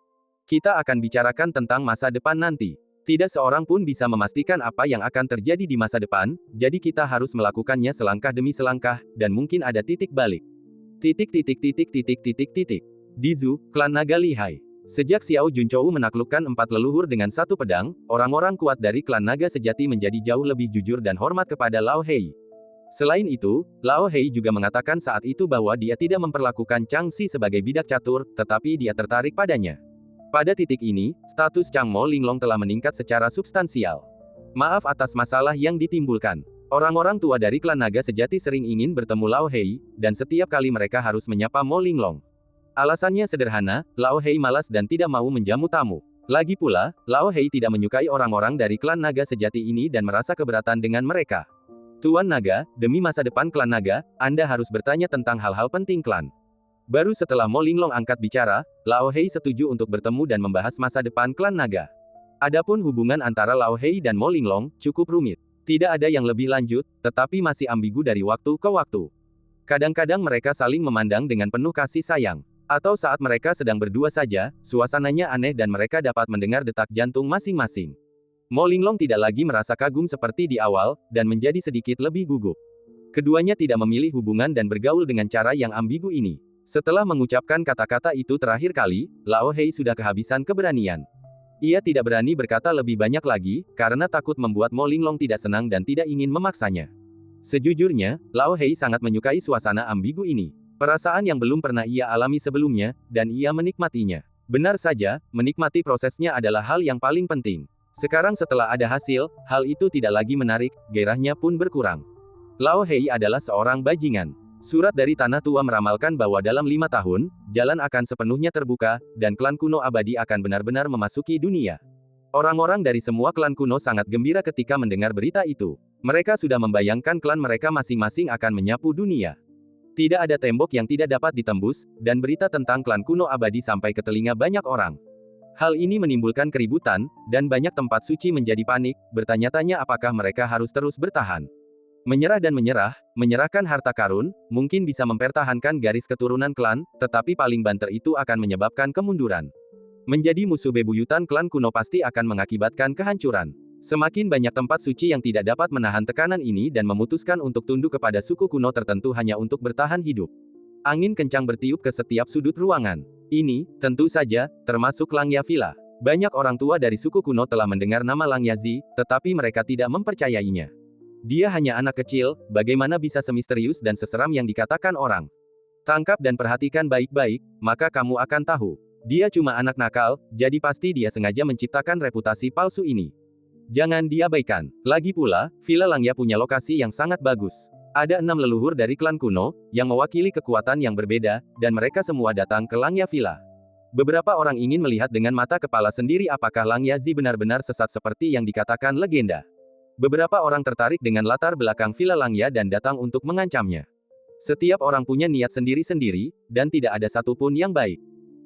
Kita akan bicarakan tentang masa depan nanti. Tidak seorang pun bisa memastikan apa yang akan terjadi di masa depan, jadi kita harus melakukannya selangkah demi selangkah, dan mungkin ada titik balik. Dizu, klan naga lihai. Sejak Xiao Junchou menaklukkan 4 leluhur dengan 1 pedang, orang-orang kuat dari klan naga sejati menjadi jauh lebih jujur dan hormat kepada Lao Hei. Selain itu, Lao Hei juga mengatakan saat itu bahwa dia tidak memperlakukan Chang Xi sebagai bidak catur, tetapi dia tertarik padanya. Pada titik ini, status Chang Mo Linglong telah meningkat secara substansial. Maaf atas masalah yang ditimbulkan. Orang-orang tua dari klan naga sejati sering ingin bertemu Lao Hei, dan setiap kali mereka harus menyapa Mo Linglong. Alasannya sederhana, Lao Hei malas dan tidak mau menjamu tamu. Lagi pula, Lao Hei tidak menyukai orang-orang dari klan naga sejati ini dan merasa keberatan dengan mereka. Tuan Naga, demi masa depan klan naga, Anda harus bertanya tentang hal-hal penting klan. Baru setelah Mo Linglong angkat bicara, Lao Hei setuju untuk bertemu dan membahas masa depan klan naga. Adapun hubungan antara Lao Hei dan Mo Linglong, cukup rumit. Tidak ada yang lebih lanjut, tetapi masih ambigu dari waktu ke waktu. Kadang-kadang mereka saling memandang dengan penuh kasih sayang. Atau saat mereka sedang berdua saja, suasananya aneh dan mereka dapat mendengar detak jantung masing-masing. Mo Linglong tidak lagi merasa kagum seperti di awal, dan menjadi sedikit lebih gugup. Keduanya tidak memilih hubungan dan bergaul dengan cara yang ambigu ini. Setelah mengucapkan kata-kata itu terakhir kali, Lao Hei sudah kehabisan keberanian. Ia tidak berani berkata lebih banyak lagi, karena takut membuat Mo Linglong tidak senang dan tidak ingin memaksanya. Sejujurnya, Lao Hei sangat menyukai suasana ambigu ini. Perasaan yang belum pernah ia alami sebelumnya, dan ia menikmatinya. Benar saja, menikmati prosesnya adalah hal yang paling penting. Sekarang setelah ada hasil, hal itu tidak lagi menarik, gairahnya pun berkurang. Lao Hei adalah seorang bajingan. Surat dari Tanah Tua meramalkan bahwa dalam 5 tahun, jalan akan sepenuhnya terbuka, dan klan kuno abadi akan benar-benar memasuki dunia. Orang-orang dari semua klan kuno sangat gembira ketika mendengar berita itu. Mereka sudah membayangkan klan mereka masing-masing akan menyapu dunia. Tidak ada tembok yang tidak dapat ditembus, dan berita tentang klan kuno abadi sampai ke telinga banyak orang. Hal ini menimbulkan keributan, dan banyak tempat suci menjadi panik, bertanya-tanya apakah mereka harus terus bertahan. Menyerah dan menyerahkan harta karun, mungkin bisa mempertahankan garis keturunan klan, tetapi paling banter itu akan menyebabkan kemunduran. Menjadi musuh bebuyutan klan kuno pasti akan mengakibatkan kehancuran. Semakin banyak tempat suci yang tidak dapat menahan tekanan ini dan memutuskan untuk tunduk kepada suku kuno tertentu hanya untuk bertahan hidup. Angin kencang bertiup ke setiap sudut ruangan. Ini, tentu saja, termasuk Langya Villa. Banyak orang tua dari suku kuno telah mendengar nama Langya Zi, tetapi mereka tidak mempercayainya. Dia hanya anak kecil, bagaimana bisa semisterius dan seseram yang dikatakan orang. Tangkap dan perhatikan baik-baik, maka kamu akan tahu. Dia cuma anak nakal, jadi pasti dia sengaja menciptakan reputasi palsu ini. Jangan diabaikan. Lagi pula, Villa Langya punya lokasi yang sangat bagus. Ada 6 leluhur dari klan kuno, yang mewakili kekuatan yang berbeda, dan mereka semua datang ke Langya Villa. Beberapa orang ingin melihat dengan mata kepala sendiri apakah Langya Zi benar-benar sesat seperti yang dikatakan legenda. Beberapa orang tertarik dengan latar belakang Villa Langya dan datang untuk mengancamnya. Setiap orang punya niat sendiri-sendiri, dan tidak ada satupun yang baik.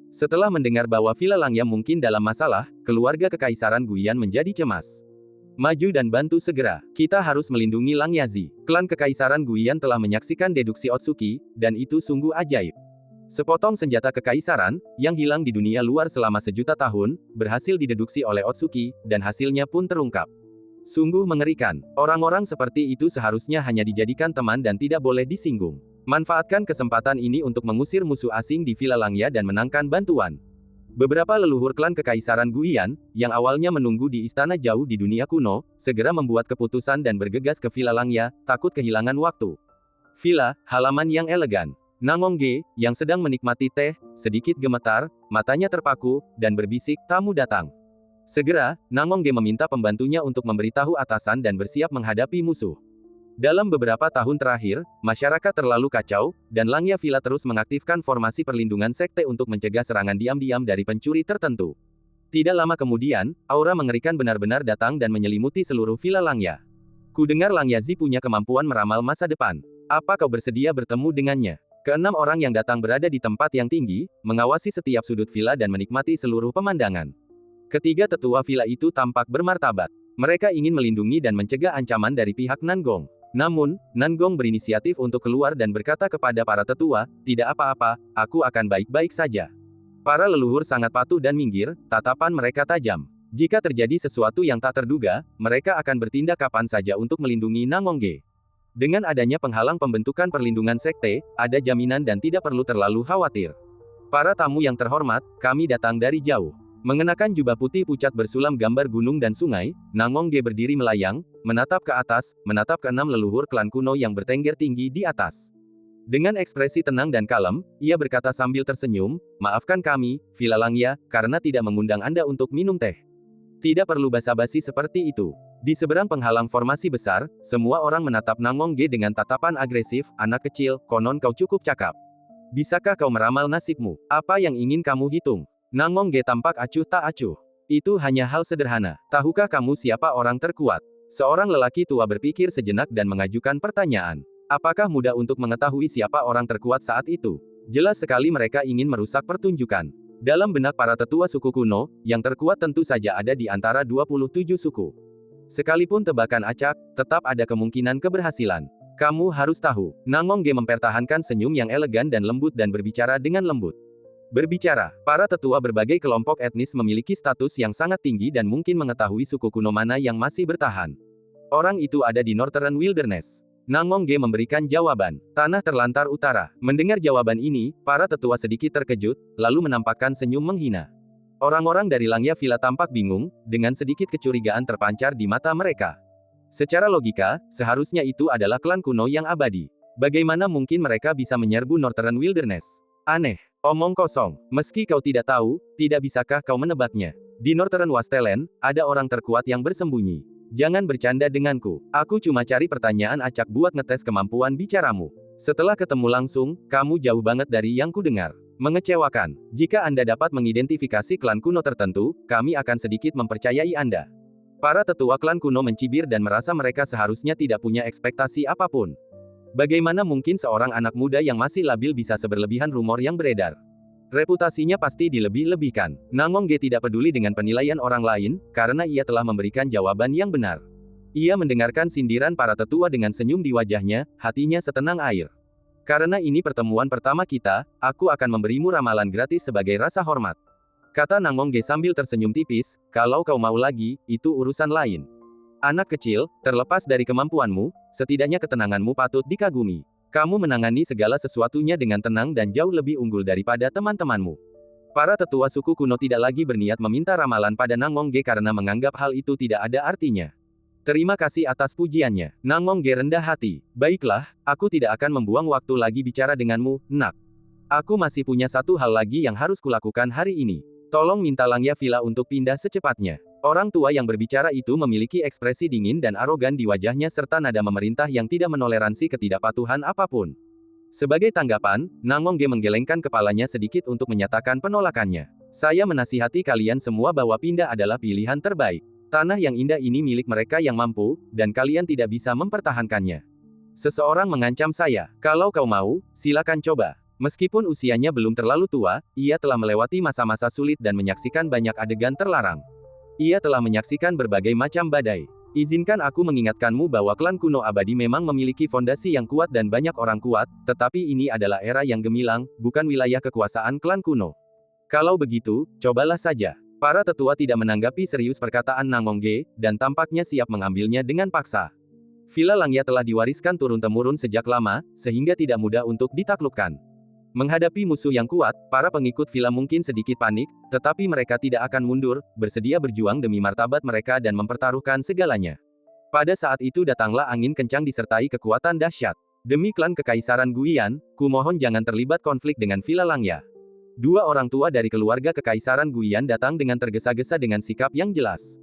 Setelah mendengar bahwa Villa Langya mungkin dalam masalah, keluarga kekaisaran Guiyan menjadi cemas. Maju dan bantu segera. Kita harus melindungi Langya Zi. Klan kekaisaran Guiyan telah menyaksikan deduksi Otsuki, dan itu sungguh ajaib. Sepotong senjata kekaisaran, yang hilang di dunia luar selama sejuta tahun, berhasil dideduksi oleh Otsuki, dan hasilnya pun terungkap. Sungguh mengerikan. Orang-orang seperti itu seharusnya hanya dijadikan teman dan tidak boleh disinggung. Manfaatkan kesempatan ini untuk mengusir musuh asing di Villa Langya dan menangkan bantuan. Beberapa leluhur klan Kekaisaran Guian, yang awalnya menunggu di istana jauh di dunia kuno, segera membuat keputusan dan bergegas ke Villa Langya, takut kehilangan waktu. Villa, halaman yang elegan. Nangongge, yang sedang menikmati teh, sedikit gemetar, matanya terpaku, dan berbisik, tamu datang. Segera, Nangongge meminta pembantunya untuk memberitahu atasan dan bersiap menghadapi musuh. Dalam beberapa tahun terakhir, masyarakat terlalu kacau, dan Langya Villa terus mengaktifkan formasi perlindungan sekte untuk mencegah serangan diam-diam dari pencuri tertentu. Tidak lama kemudian, aura mengerikan benar-benar datang dan menyelimuti seluruh Villa Langya. Kudengar Langya Zi punya kemampuan meramal masa depan. Apa kau bersedia bertemu dengannya? Keenam orang yang datang berada di tempat yang tinggi, mengawasi setiap sudut villa dan menikmati seluruh pemandangan. Ketiga tetua villa itu tampak bermartabat. Mereka ingin melindungi dan mencegah ancaman dari pihak Nangong. Namun, Nangong berinisiatif untuk keluar dan berkata kepada para tetua, "Tidak apa-apa, aku akan baik-baik saja." Para leluhur sangat patuh dan minggir, tatapan mereka tajam. Jika terjadi sesuatu yang tak terduga, mereka akan bertindak kapan saja untuk melindungi Nangongge. Dengan adanya penghalang pembentukan perlindungan sekte, ada jaminan dan tidak perlu terlalu khawatir. Para tamu yang terhormat, kami datang dari jauh. Mengenakan jubah putih pucat bersulam gambar gunung dan sungai, Nangongge berdiri melayang, menatap ke atas, menatap ke enam leluhur klan kuno yang bertengger tinggi di atas. Dengan ekspresi tenang dan kalem, ia berkata sambil tersenyum, "Maafkan kami, Villa Langya, karena tidak mengundang Anda untuk minum teh." Tidak perlu basa-basi seperti itu. Di seberang penghalang formasi besar, semua orang menatap Nangongge dengan tatapan agresif, "Anak kecil, konon kau cukup cakap. Bisakah kau meramal nasibmu? Apa yang ingin kamu hitung?" Nangongge tampak acuh tak acuh. "Itu hanya hal sederhana. Tahukah kamu siapa orang terkuat?" Seorang lelaki tua berpikir sejenak dan mengajukan pertanyaan. Apakah mudah untuk mengetahui siapa orang terkuat saat itu? Jelas sekali mereka ingin merusak pertunjukan. Dalam benak para tetua suku kuno, yang terkuat tentu saja ada di antara 27 suku. Sekalipun tebakan acak, tetap ada kemungkinan keberhasilan. Kamu harus tahu, Nangongge mempertahankan senyum yang elegan dan lembut dan berbicara dengan lembut. Berbicara, para tetua berbagai kelompok etnis memiliki status yang sangat tinggi dan mungkin mengetahui suku kuno mana yang masih bertahan. Orang itu ada di Northern Wilderness. Nangongge memberikan jawaban. Tanah Terlantar Utara. Mendengar jawaban ini, para tetua sedikit terkejut, lalu menampakkan senyum menghina. Orang-orang dari Langya Villa tampak bingung, dengan sedikit kecurigaan terpancar di mata mereka. Secara logika, seharusnya itu adalah klan kuno yang abadi. Bagaimana mungkin mereka bisa menyerbu Northern Wilderness? Aneh. Omong kosong. Meski kau tidak tahu, tidak bisakah kau menebaknya? Di Northern Wasteland, ada orang terkuat yang bersembunyi. Jangan bercanda denganku. Aku cuma cari pertanyaan acak buat ngetes kemampuan bicaramu. Setelah ketemu langsung, kamu jauh banget dari yang kudengar. Mengecewakan. Jika Anda dapat mengidentifikasi klan kuno tertentu, kami akan sedikit mempercayai Anda. Para tetua klan kuno mencibir dan merasa mereka seharusnya tidak punya ekspektasi apapun. Bagaimana mungkin seorang anak muda yang masih labil bisa seberlebihan rumor yang beredar? Reputasinya pasti dilebih-lebihkan. Nangongge tidak peduli dengan penilaian orang lain, karena ia telah memberikan jawaban yang benar. Ia mendengarkan sindiran para tetua dengan senyum di wajahnya, hatinya setenang air. Karena ini pertemuan pertama kita, aku akan memberimu ramalan gratis sebagai rasa hormat. Kata Nangongge sambil tersenyum tipis, "Kalau kau mau lagi, itu urusan lain. Anak kecil, terlepas dari kemampuanmu, setidaknya ketenanganmu patut dikagumi. Kamu menangani segala sesuatunya dengan tenang dan jauh lebih unggul daripada teman-temanmu." Para tetua suku kuno tidak lagi berniat meminta ramalan pada Nangongge karena menganggap hal itu tidak ada artinya. "Terima kasih atas pujiannya." Nangongge rendah hati. "Baiklah, aku tidak akan membuang waktu lagi bicara denganmu, nak. Aku masih punya satu hal lagi yang harus kulakukan hari ini. Tolong minta Langya Villa untuk pindah secepatnya." Orang tua yang berbicara itu memiliki ekspresi dingin dan arogan di wajahnya serta nada memerintah yang tidak menoleransi ketidakpatuhan apapun. Sebagai tanggapan, Nangongge menggelengkan kepalanya sedikit untuk menyatakan penolakannya. "Saya menasihati kalian semua bahwa pindah adalah pilihan terbaik. Tanah yang indah ini milik mereka yang mampu, dan kalian tidak bisa mempertahankannya. Seseorang mengancam saya. Kalau kau mau, silakan coba." Meskipun usianya belum terlalu tua, ia telah melewati masa-masa sulit dan menyaksikan banyak adegan terlarang. Ia telah menyaksikan berbagai macam badai. Izinkan aku mengingatkanmu bahwa klan kuno abadi memang memiliki fondasi yang kuat dan banyak orang kuat, tetapi ini adalah era yang gemilang, bukan wilayah kekuasaan klan kuno. Kalau begitu, cobalah saja. Para tetua tidak menanggapi serius perkataan Nangongge, dan tampaknya siap mengambilnya dengan paksa. Villa Langya telah diwariskan turun-temurun sejak lama, sehingga tidak mudah untuk ditaklukkan. Menghadapi musuh yang kuat, para pengikut Villa mungkin sedikit panik, tetapi mereka tidak akan mundur, bersedia berjuang demi martabat mereka dan mempertaruhkan segalanya. Pada saat itu datanglah angin kencang disertai kekuatan dahsyat. Demi klan Kekaisaran Guian, kumohon jangan terlibat konflik dengan Villa Langya. Dua orang tua dari keluarga Kekaisaran Guian datang dengan tergesa-gesa dengan sikap yang jelas.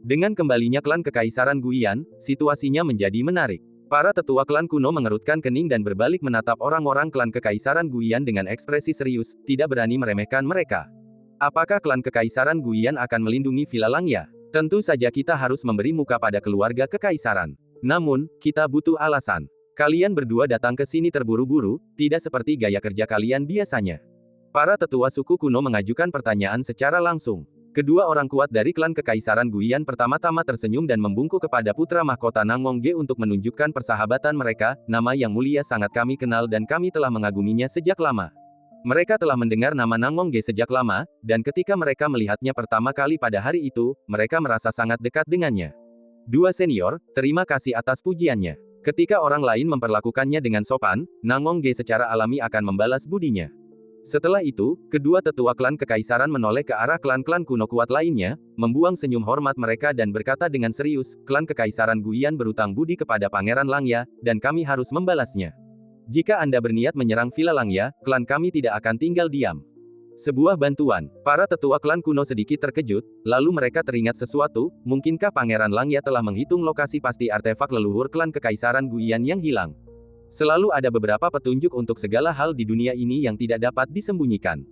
Dengan kembalinya klan Kekaisaran Guian, situasinya menjadi menarik. Para tetua klan kuno mengerutkan kening dan berbalik menatap orang-orang klan Kekaisaran Guian dengan ekspresi serius, tidak berani meremehkan mereka. Apakah klan Kekaisaran Guian akan melindungi Villa Langya? Tentu saja kita harus memberi muka pada keluarga Kekaisaran. Namun, kita butuh alasan. Kalian berdua datang ke sini terburu-buru, tidak seperti gaya kerja kalian biasanya. Para tetua suku kuno mengajukan pertanyaan secara langsung. Kedua orang kuat dari klan Kekaisaran Guian pertama-tama tersenyum dan membungkuk kepada putra mahkota Nanggongge untuk menunjukkan persahabatan mereka, nama yang mulia sangat kami kenal dan kami telah mengaguminya sejak lama. Mereka telah mendengar nama Nanggongge sejak lama, dan ketika mereka melihatnya pertama kali pada hari itu, mereka merasa sangat dekat dengannya. Dua senior, terima kasih atas pujiannya. Ketika orang lain memperlakukannya dengan sopan, Nanggongge secara alami akan membalas budinya. Setelah itu, kedua tetua klan Kekaisaran menoleh ke arah klan-klan kuno kuat lainnya, membuang senyum hormat mereka dan berkata dengan serius, klan Kekaisaran Guian berutang budi kepada Pangeran Langya, dan kami harus membalasnya. Jika Anda berniat menyerang Villa Langya, klan kami tidak akan tinggal diam. Sebuah bantuan. Para tetua klan kuno sedikit terkejut, lalu mereka teringat sesuatu, mungkinkah Pangeran Langya telah menghitung lokasi pasti artefak leluhur klan Kekaisaran Guian yang hilang? Selalu ada beberapa petunjuk untuk segala hal di dunia ini yang tidak dapat disembunyikan.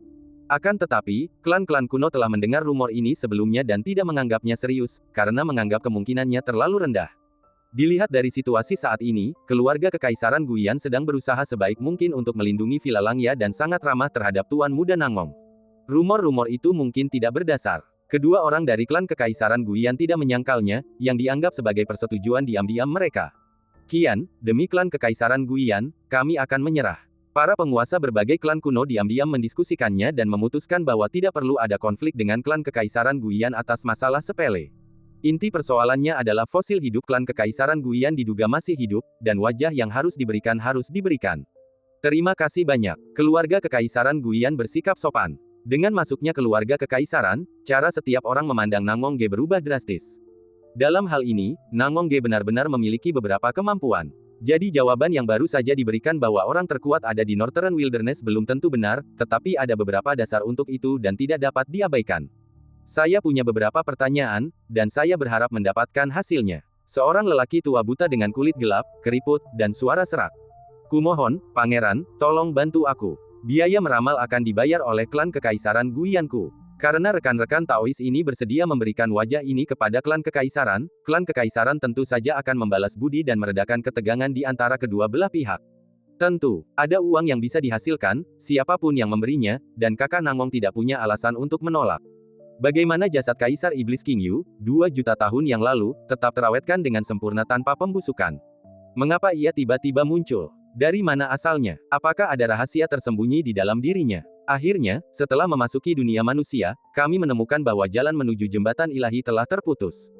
Akan tetapi, klan-klan kuno telah mendengar rumor ini sebelumnya dan tidak menganggapnya serius, karena menganggap kemungkinannya terlalu rendah. Dilihat dari situasi saat ini, keluarga Kekaisaran Guian sedang berusaha sebaik mungkin untuk melindungi Villa Langya dan sangat ramah terhadap Tuan Muda Nanggong. Rumor-rumor itu mungkin tidak berdasar. Kedua orang dari klan Kekaisaran Guian tidak menyangkalnya, yang dianggap sebagai persetujuan diam-diam mereka. Kian, demi klan Kekaisaran Guian, kami akan menyerah. Para penguasa berbagai klan kuno diam-diam mendiskusikannya dan memutuskan bahwa tidak perlu ada konflik dengan klan Kekaisaran Guian atas masalah sepele. Inti persoalannya adalah fosil hidup klan Kekaisaran Guian diduga masih hidup, dan wajah yang harus diberikan. Terima kasih banyak. Keluarga Kekaisaran Guian bersikap sopan. Dengan masuknya keluarga Kekaisaran, cara setiap orang memandang Nanggongge berubah drastis. Dalam hal ini, Nanggongge benar-benar memiliki beberapa kemampuan. Jadi jawaban yang baru saja diberikan bahwa orang terkuat ada di Northern Wilderness belum tentu benar, tetapi ada beberapa dasar untuk itu dan tidak dapat diabaikan. Saya punya beberapa pertanyaan, dan saya berharap mendapatkan hasilnya. Seorang lelaki tua buta dengan kulit gelap, keriput, dan suara serak. Kumohon, Pangeran, tolong bantu aku. Biaya meramal akan dibayar oleh klan Kekaisaran Guianku. Karena rekan-rekan Taois ini bersedia memberikan wajah ini kepada klan Kekaisaran tentu saja akan membalas budi dan meredakan ketegangan di antara kedua belah pihak. Tentu, ada uang yang bisa dihasilkan, siapapun yang memberinya, dan kakak Nanggong tidak punya alasan untuk menolak. Bagaimana jasad Kaisar Iblis King Yu, 2 juta tahun yang lalu, tetap terawetkan dengan sempurna tanpa pembusukan? Mengapa ia tiba-tiba muncul? Dari mana asalnya? Apakah ada rahasia tersembunyi di dalam dirinya? Akhirnya, setelah memasuki dunia manusia, kami menemukan bahwa jalan menuju jembatan ilahi telah terputus.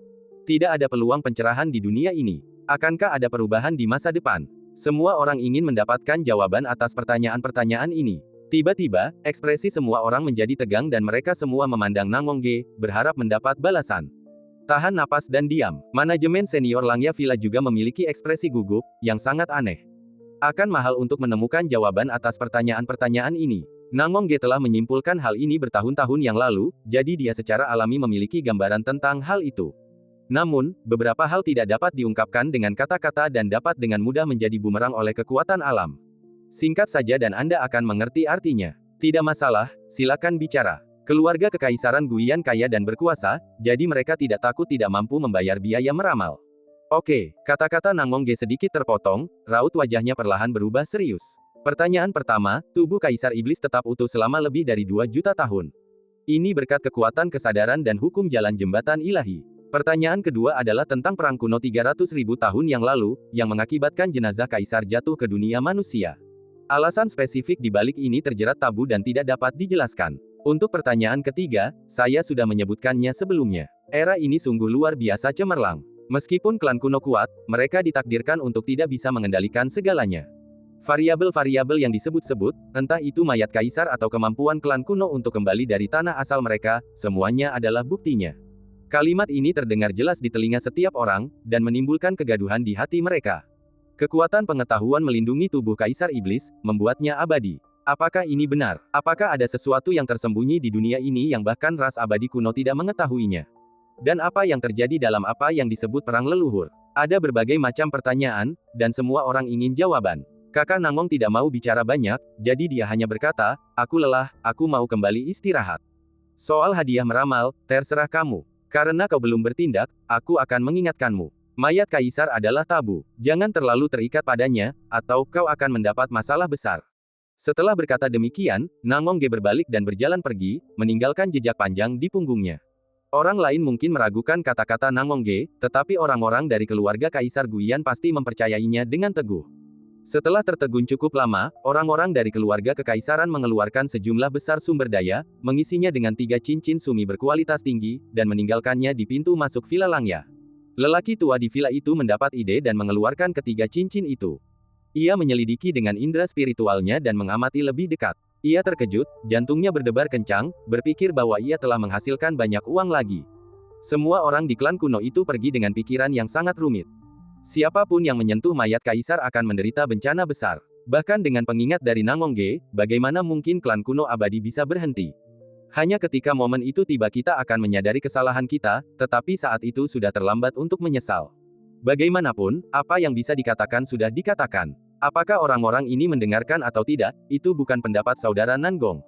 Tidak ada peluang pencerahan di dunia ini. Akankah ada perubahan di masa depan? Semua orang ingin mendapatkan jawaban atas pertanyaan-pertanyaan ini. Tiba-tiba, ekspresi semua orang menjadi tegang dan mereka semua memandang Nanggongge, berharap mendapat balasan. Tahan napas dan diam. Manajemen senior Langya Villa juga memiliki ekspresi gugup, yang sangat aneh. Akan mahal untuk menemukan jawaban atas pertanyaan-pertanyaan ini. Nanggongge telah menyimpulkan hal ini bertahun-tahun yang lalu, jadi dia secara alami memiliki gambaran tentang hal itu. Namun, beberapa hal tidak dapat diungkapkan dengan kata-kata dan dapat dengan mudah menjadi bumerang oleh kekuatan alam. Singkat saja dan Anda akan mengerti artinya. Tidak masalah, silakan bicara. Keluarga Kekaisaran Guian kaya dan berkuasa, jadi mereka tidak takut tidak mampu membayar biaya meramal. Oke, kata-kata Nanggongge sedikit terpotong, raut wajahnya perlahan berubah serius. Pertanyaan pertama, tubuh Kaisar Iblis tetap utuh selama lebih dari 2 juta tahun. Ini berkat kekuatan kesadaran dan hukum jalan jembatan ilahi. Pertanyaan kedua adalah tentang perang kuno 300.000 tahun yang lalu, yang mengakibatkan jenazah Kaisar jatuh ke dunia manusia. Alasan spesifik di balik ini terjerat tabu dan tidak dapat dijelaskan. Untuk pertanyaan ketiga, saya sudah menyebutkannya sebelumnya. Era ini sungguh luar biasa cemerlang. Meskipun klan kuno kuat, mereka ditakdirkan untuk tidak bisa mengendalikan segalanya. Variabel-variabel yang disebut-sebut, entah itu mayat kaisar atau kemampuan klan kuno untuk kembali dari tanah asal mereka, semuanya adalah buktinya. Kalimat ini terdengar jelas di telinga setiap orang, dan menimbulkan kegaduhan di hati mereka. Kekuatan pengetahuan melindungi tubuh Kaisar Iblis, membuatnya abadi. Apakah ini benar? Apakah ada sesuatu yang tersembunyi di dunia ini yang bahkan ras abadi kuno tidak mengetahuinya? Dan apa yang terjadi dalam apa yang disebut perang leluhur? Ada berbagai macam pertanyaan, dan semua orang ingin jawaban. Kakak Nangong tidak mau bicara banyak, jadi dia hanya berkata, "Aku lelah, aku mau kembali istirahat. Soal hadiah meramal, terserah kamu. Karena kau belum bertindak, aku akan mengingatkanmu. Mayat kaisar adalah tabu. Jangan terlalu terikat padanya, atau kau akan mendapat masalah besar." Setelah berkata demikian, Nangong Ge berbalik dan berjalan pergi, meninggalkan jejak panjang di punggungnya. Orang lain mungkin meragukan kata-kata Nangong Ge, tetapi orang-orang dari keluarga Kaisar Guiyan pasti mempercayainya dengan teguh. Setelah tertegun cukup lama, orang-orang dari keluarga kekaisaran mengeluarkan sejumlah besar sumber daya, mengisinya dengan 3 cincin sumi berkualitas tinggi, dan meninggalkannya di pintu masuk Villa Langya. Lelaki tua di villa itu mendapat ide dan mengeluarkan ketiga cincin itu. Ia menyelidiki dengan indera spiritualnya dan mengamati lebih dekat. Ia terkejut, jantungnya berdebar kencang, berpikir bahwa ia telah menghasilkan banyak uang lagi. Semua orang di klan kuno itu pergi dengan pikiran yang sangat rumit. Siapapun yang menyentuh mayat kaisar akan menderita bencana besar. Bahkan dengan pengingat dari Nangong Ge, bagaimana mungkin klan kuno abadi bisa berhenti? Hanya ketika momen itu tiba kita akan menyadari kesalahan kita, tetapi saat itu sudah terlambat untuk menyesal. Bagaimanapun, apa yang bisa dikatakan sudah dikatakan. Apakah orang-orang ini mendengarkan atau tidak, itu bukan pendapat saudara Nangong.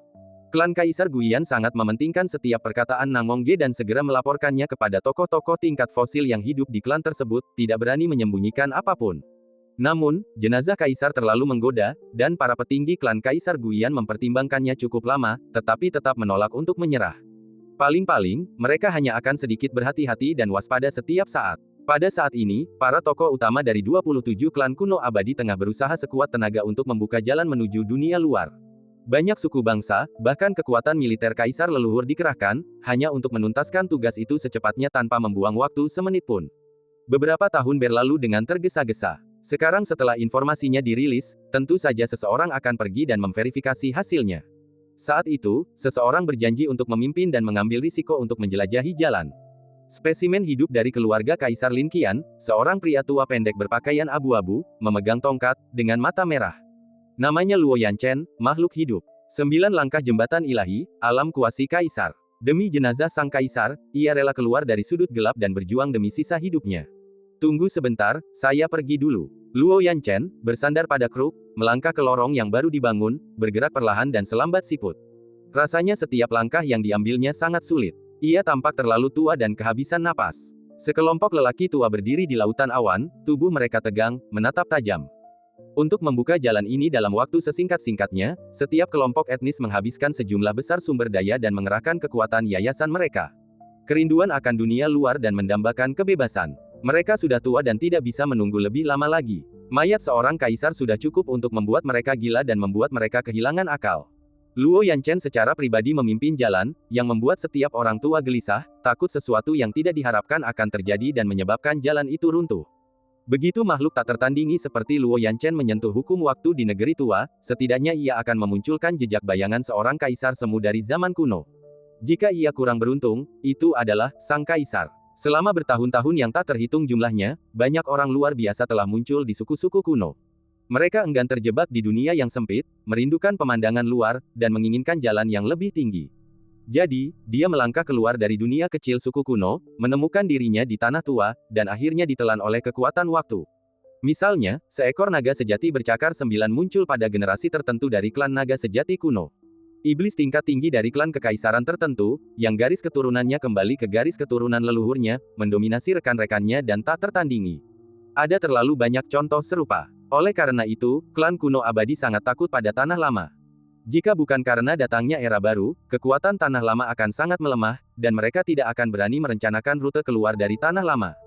Klan Kaisar Guiyan sangat mementingkan setiap perkataan Nangong Ge dan segera melaporkannya kepada tokoh-tokoh tingkat fosil yang hidup di klan tersebut, tidak berani menyembunyikan apapun. Namun, jenazah Kaisar terlalu menggoda, dan para petinggi klan Kaisar Guiyan mempertimbangkannya cukup lama, tetapi tetap menolak untuk menyerah. Paling-paling, mereka hanya akan sedikit berhati-hati dan waspada setiap saat. Pada saat ini, para tokoh utama dari 27 klan kuno abadi tengah berusaha sekuat tenaga untuk membuka jalan menuju dunia luar. Banyak suku bangsa, bahkan kekuatan militer kaisar leluhur dikerahkan, hanya untuk menuntaskan tugas itu secepatnya tanpa membuang waktu semenit pun. Beberapa tahun berlalu dengan tergesa-gesa. Sekarang setelah informasinya dirilis, tentu saja seseorang akan pergi dan memverifikasi hasilnya. Saat itu, seseorang berjanji untuk memimpin dan mengambil risiko untuk menjelajahi jalan. Spesimen hidup dari keluarga Kaisar Lin Qian, seorang pria tua pendek berpakaian abu-abu, memegang tongkat, dengan mata merah. Namanya Luo Yanchen, makhluk hidup. 9 langkah jembatan ilahi, alam kuasi kaisar. Demi jenazah sang kaisar, ia rela keluar dari sudut gelap dan berjuang demi sisa hidupnya. Tunggu sebentar, saya pergi dulu. Luo Yanchen, bersandar pada kruk, melangkah ke lorong yang baru dibangun, bergerak perlahan dan selambat siput. Rasanya setiap langkah yang diambilnya sangat sulit. Ia tampak terlalu tua dan kehabisan napas. Sekelompok lelaki tua berdiri di lautan awan, tubuh mereka tegang, menatap tajam. Untuk membuka jalan ini dalam waktu sesingkat-singkatnya, setiap kelompok etnis menghabiskan sejumlah besar sumber daya dan mengerahkan kekuatan yayasan mereka. Kerinduan akan dunia luar dan mendambakan kebebasan. Mereka sudah tua dan tidak bisa menunggu lebih lama lagi. Mayat seorang kaisar sudah cukup untuk membuat mereka gila dan membuat mereka kehilangan akal. Luo Yanchen secara pribadi memimpin jalan, yang membuat setiap orang tua gelisah, takut sesuatu yang tidak diharapkan akan terjadi dan menyebabkan jalan itu runtuh. Begitu makhluk tak tertandingi seperti Luo Yanchen menyentuh hukum waktu di negeri tua, setidaknya ia akan memunculkan jejak bayangan seorang kaisar semu dari zaman kuno. Jika ia kurang beruntung, itu adalah sang kaisar. Selama bertahun-tahun yang tak terhitung jumlahnya, banyak orang luar biasa telah muncul di suku-suku kuno. Mereka enggan terjebak di dunia yang sempit, merindukan pemandangan luar, dan menginginkan jalan yang lebih tinggi. Jadi, dia melangkah keluar dari dunia kecil suku kuno, menemukan dirinya di tanah tua, dan akhirnya ditelan oleh kekuatan waktu. Misalnya, seekor naga sejati bercakar 9 muncul pada generasi tertentu dari klan naga sejati kuno. Iblis tingkat tinggi dari klan kekaisaran tertentu, yang garis keturunannya kembali ke garis keturunan leluhurnya, mendominasi rekan-rekannya dan tak tertandingi. Ada terlalu banyak contoh serupa. Oleh karena itu, klan kuno abadi sangat takut pada tanah lama. Jika bukan karena datangnya era baru, kekuatan tanah lama akan sangat melemah, dan mereka tidak akan berani merencanakan rute keluar dari tanah lama.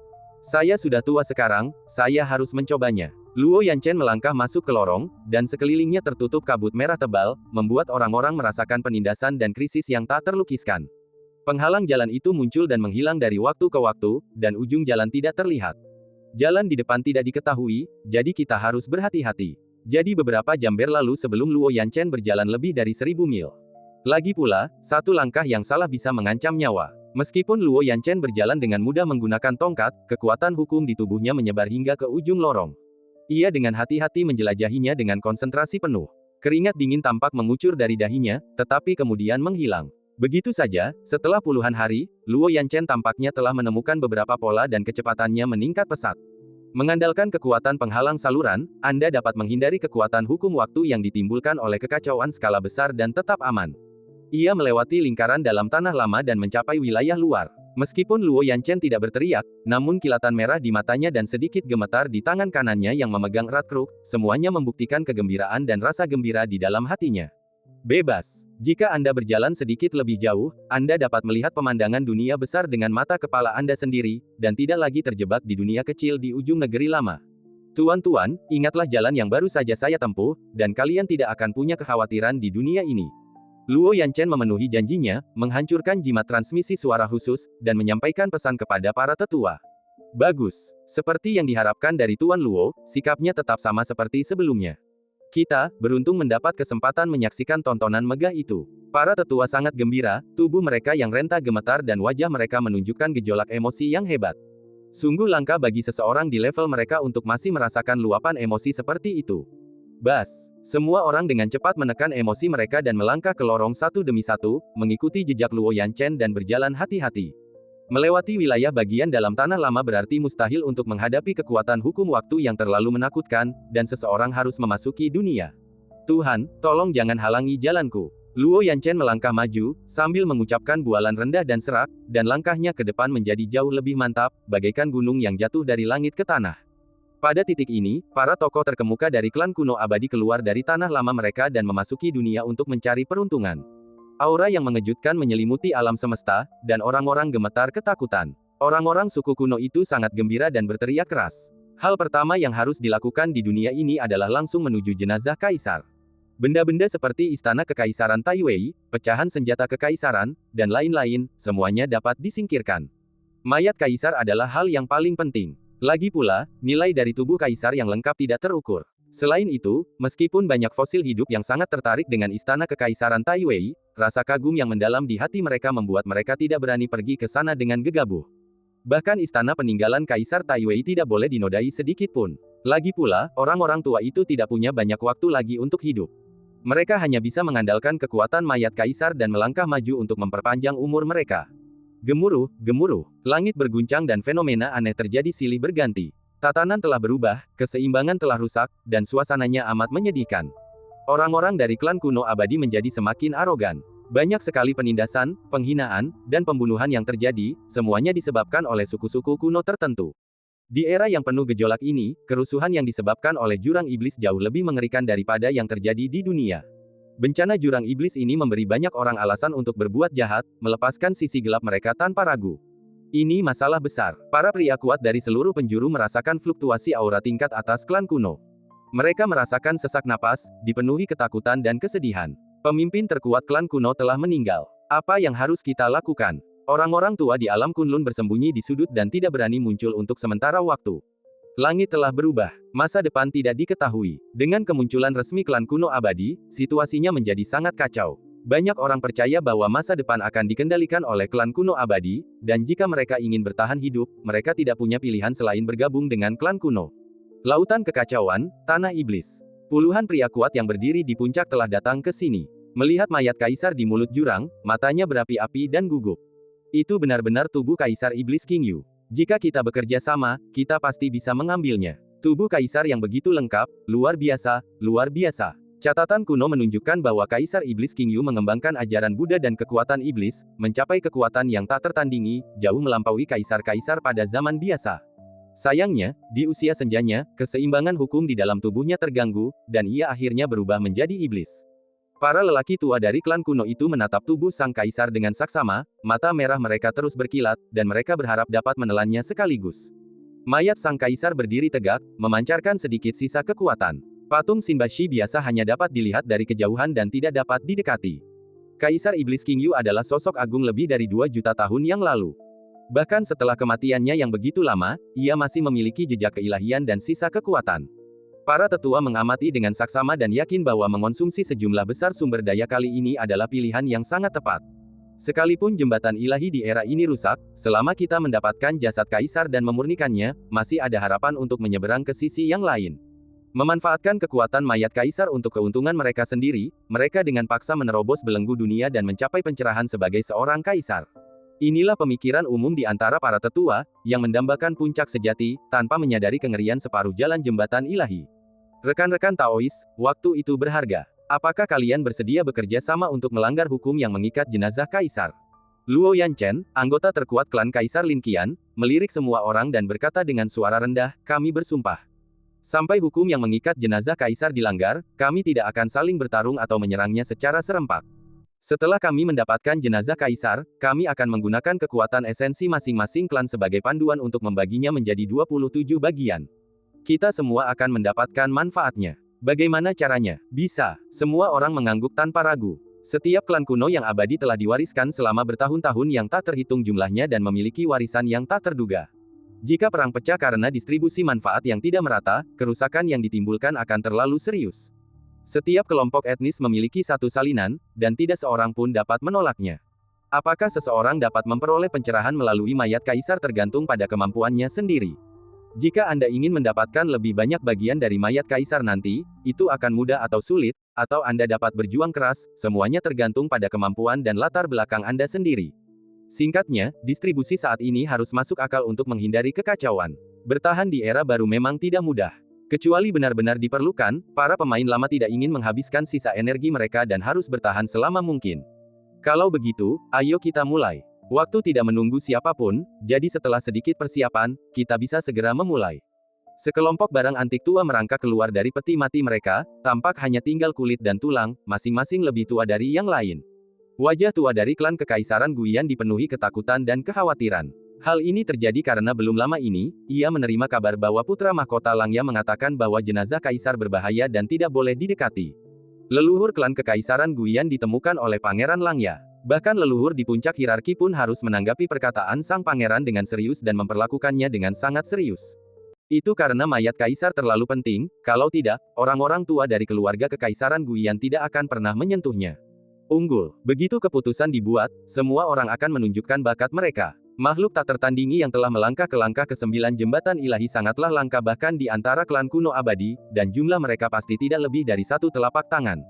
Saya sudah tua sekarang, saya harus mencobanya. Luo Yanchen melangkah masuk ke lorong, dan sekelilingnya tertutup kabut merah tebal, membuat orang-orang merasakan penindasan dan krisis yang tak terlukiskan. Penghalang jalan itu muncul dan menghilang dari waktu ke waktu, dan ujung jalan tidak terlihat. Jalan di depan tidak diketahui, jadi kita harus berhati-hati. Jadi beberapa jam berlalu sebelum Luo Yanchen berjalan lebih dari 1000 mil. Lagi pula, satu langkah yang salah bisa mengancam nyawa. Meskipun Luo Yanchen berjalan dengan mudah menggunakan tongkat, kekuatan hukum di tubuhnya menyebar hingga ke ujung lorong. Ia dengan hati-hati menjelajahinya dengan konsentrasi penuh. Keringat dingin tampak mengucur dari dahinya, tetapi kemudian menghilang. Begitu saja, setelah puluhan hari, Luo Yanchen tampaknya telah menemukan beberapa pola dan kecepatannya meningkat pesat. Mengandalkan kekuatan penghalang saluran, Anda dapat menghindari kekuatan hukum waktu yang ditimbulkan oleh kekacauan skala besar dan tetap aman. Ia melewati lingkaran dalam tanah lama dan mencapai wilayah luar. Meskipun Luo Yanchen tidak berteriak, namun kilatan merah di matanya dan sedikit gemetar di tangan kanannya yang memegang erat kruk, semuanya membuktikan kegembiraan dan rasa gembira di dalam hatinya. Bebas. Jika Anda berjalan sedikit lebih jauh, Anda dapat melihat pemandangan dunia besar dengan mata kepala Anda sendiri, dan tidak lagi terjebak di dunia kecil di ujung negeri lama. Tuan-tuan, ingatlah jalan yang baru saja saya tempuh, dan kalian tidak akan punya kekhawatiran di dunia ini. Luo Yanchen memenuhi janjinya, menghancurkan jimat transmisi suara khusus, dan menyampaikan pesan kepada para tetua. Bagus. Seperti yang diharapkan dari Tuan Luo, sikapnya tetap sama seperti sebelumnya. Kita beruntung mendapat kesempatan menyaksikan tontonan megah itu. Para tetua sangat gembira, tubuh mereka yang renta gemetar dan wajah mereka menunjukkan gejolak emosi yang hebat. Sungguh langka bagi seseorang di level mereka untuk masih merasakan luapan emosi seperti itu. Bas. Semua orang dengan cepat menekan emosi mereka dan melangkah ke lorong satu demi satu, mengikuti jejak Luo Yanchen dan berjalan hati-hati. Melewati wilayah bagian dalam tanah lama berarti mustahil untuk menghadapi kekuatan hukum waktu yang terlalu menakutkan, dan seseorang harus memasuki dunia. Tuhan, tolong jangan halangi jalanku. Luo Yanchen melangkah maju, sambil mengucapkan bualan rendah dan serak, dan langkahnya ke depan menjadi jauh lebih mantap, bagaikan gunung yang jatuh dari langit ke tanah. Pada titik ini, para tokoh terkemuka dari klan kuno abadi keluar dari tanah lama mereka dan memasuki dunia untuk mencari peruntungan. Aura yang mengejutkan menyelimuti alam semesta, dan orang-orang gemetar ketakutan. Orang-orang suku kuno itu sangat gembira dan berteriak keras. Hal pertama yang harus dilakukan di dunia ini adalah langsung menuju jenazah kaisar. Benda-benda seperti istana kekaisaran Taiwei, pecahan senjata kekaisaran, dan lain-lain, semuanya dapat disingkirkan. Mayat kaisar adalah hal yang paling penting. Lagi pula, nilai dari tubuh kaisar yang lengkap tidak terukur. Selain itu, meskipun banyak fosil hidup yang sangat tertarik dengan istana kekaisaran Taiwei, rasa kagum yang mendalam di hati mereka membuat mereka tidak berani pergi ke sana dengan gegabah. Bahkan istana peninggalan Kaisar Taiwei tidak boleh dinodai sedikit pun. Lagi pula, orang-orang tua itu tidak punya banyak waktu lagi untuk hidup. Mereka hanya bisa mengandalkan kekuatan mayat kaisar dan melangkah maju untuk memperpanjang umur mereka. Gemuruh, gemuruh, langit berguncang dan fenomena aneh terjadi silih berganti. Tatanan telah berubah, keseimbangan telah rusak, dan suasananya amat menyedihkan. Orang-orang dari klan kuno abadi menjadi semakin arogan. Banyak sekali penindasan, penghinaan, dan pembunuhan yang terjadi, semuanya disebabkan oleh suku-suku kuno tertentu. Di era yang penuh gejolak ini, kerusuhan yang disebabkan oleh jurang iblis jauh lebih mengerikan daripada yang terjadi di dunia. Bencana jurang iblis ini memberi banyak orang alasan untuk berbuat jahat, melepaskan sisi gelap mereka tanpa ragu. Ini masalah besar. Para pria kuat dari seluruh penjuru merasakan fluktuasi aura tingkat atas klan kuno. Mereka merasakan sesak napas, dipenuhi ketakutan dan kesedihan. Pemimpin terkuat klan kuno telah meninggal. Apa yang harus kita lakukan? Orang-orang tua di alam Kunlun bersembunyi di sudut dan tidak berani muncul untuk sementara waktu. Langit telah berubah. Masa depan tidak diketahui. Dengan kemunculan resmi klan kuno abadi, situasinya menjadi sangat kacau. Banyak orang percaya bahwa masa depan akan dikendalikan oleh klan kuno abadi, dan jika mereka ingin bertahan hidup, mereka tidak punya pilihan selain bergabung dengan klan kuno. Lautan kekacauan, tanah iblis. Puluhan pria kuat yang berdiri di puncak telah datang ke sini. Melihat mayat kaisar di mulut jurang, matanya berapi-api dan gugup. Itu benar-benar tubuh kaisar iblis King Yu. Jika kita bekerja sama, kita pasti bisa mengambilnya. Tubuh kaisar yang begitu lengkap, luar biasa, luar biasa. Catatan kuno menunjukkan bahwa Kaisar Iblis King Yu mengembangkan ajaran Buddha dan kekuatan iblis, mencapai kekuatan yang tak tertandingi, jauh melampaui kaisar-kaisar pada zaman biasa. Sayangnya, di usia senjanya, keseimbangan hukum di dalam tubuhnya terganggu, dan ia akhirnya berubah menjadi iblis. Para lelaki tua dari klan kuno itu menatap tubuh sang kaisar dengan saksama, mata merah mereka terus berkilat, dan mereka berharap dapat menelannya sekaligus. Mayat sang kaisar berdiri tegak, memancarkan sedikit sisa kekuatan. Patung Shinbashi biasa hanya dapat dilihat dari kejauhan dan tidak dapat didekati. Kaisar Iblis King Yu adalah sosok agung lebih dari 2 juta tahun yang lalu. Bahkan setelah kematiannya yang begitu lama, ia masih memiliki jejak keilahian dan sisa kekuatan. Para tetua mengamati dengan saksama dan yakin bahwa mengonsumsi sejumlah besar sumber daya kali ini adalah pilihan yang sangat tepat. Sekalipun jembatan ilahi di era ini rusak, selama kita mendapatkan jasad kaisar dan memurnikannya, masih ada harapan untuk menyeberang ke sisi yang lain. Memanfaatkan kekuatan mayat kaisar untuk keuntungan mereka sendiri, mereka dengan paksa menerobos belenggu dunia dan mencapai pencerahan sebagai seorang kaisar. Inilah pemikiran umum di antara para tetua, yang mendambakan puncak sejati, tanpa menyadari kengerian separuh jalan jembatan ilahi. Rekan-rekan Taois, waktu itu berharga. Apakah kalian bersedia bekerja sama untuk melanggar hukum yang mengikat jenazah kaisar? Luo Yanchen, anggota terkuat klan Kaisar Lin Qian, melirik semua orang dan berkata dengan suara rendah, kami bersumpah. Sampai hukum yang mengikat jenazah kaisar dilanggar, kami tidak akan saling bertarung atau menyerangnya secara serempak. Setelah kami mendapatkan jenazah kaisar, kami akan menggunakan kekuatan esensi masing-masing klan sebagai panduan untuk membaginya menjadi 27 bagian. Kita semua akan mendapatkan manfaatnya. Bagaimana caranya? Bisa. Semua orang mengangguk tanpa ragu. Setiap klan kuno yang abadi telah diwariskan selama bertahun-tahun yang tak terhitung jumlahnya dan memiliki warisan yang tak terduga. Jika perang pecah karena distribusi manfaat yang tidak merata, kerusakan yang ditimbulkan akan terlalu serius. Setiap kelompok etnis memiliki satu salinan, dan tidak seorang pun dapat menolaknya. Apakah seseorang dapat memperoleh pencerahan melalui mayat kaisar tergantung pada kemampuannya sendiri. Jika Anda ingin mendapatkan lebih banyak bagian dari mayat kaisar nanti, itu akan mudah atau sulit, atau Anda dapat berjuang keras, semuanya tergantung pada kemampuan dan latar belakang Anda sendiri. Singkatnya, distribusi saat ini harus masuk akal untuk menghindari kekacauan. Bertahan di era baru memang tidak mudah. Kecuali benar-benar diperlukan, para pemain lama tidak ingin menghabiskan sisa energi mereka dan harus bertahan selama mungkin. Kalau begitu, ayo kita mulai. Waktu tidak menunggu siapapun, jadi setelah sedikit persiapan, kita bisa segera memulai. Sekelompok barang antik tua merangkak keluar dari peti mati mereka, tampak hanya tinggal kulit dan tulang, masing-masing lebih tua dari yang lain. Wajah tua dari klan Kekaisaran Guiyan dipenuhi ketakutan dan kekhawatiran. Hal ini terjadi karena belum lama ini, ia menerima kabar bahwa putra mahkota Langya mengatakan bahwa jenazah kaisar berbahaya dan tidak boleh didekati. Leluhur klan Kekaisaran Guiyan ditemukan oleh Pangeran Langya. Bahkan leluhur di puncak hierarki pun harus menanggapi perkataan sang pangeran dengan serius dan memperlakukannya dengan sangat serius. Itu karena mayat kaisar terlalu penting, kalau tidak, orang-orang tua dari keluarga Kekaisaran Guiyan tidak akan pernah menyentuhnya. Unggul. Begitu keputusan dibuat, semua orang akan menunjukkan bakat mereka. Makhluk tak tertandingi yang telah melangkah ke langkah ke-9 jembatan ilahi sangatlah langka bahkan di antara klan kuno abadi, dan jumlah mereka pasti tidak lebih dari satu telapak tangan.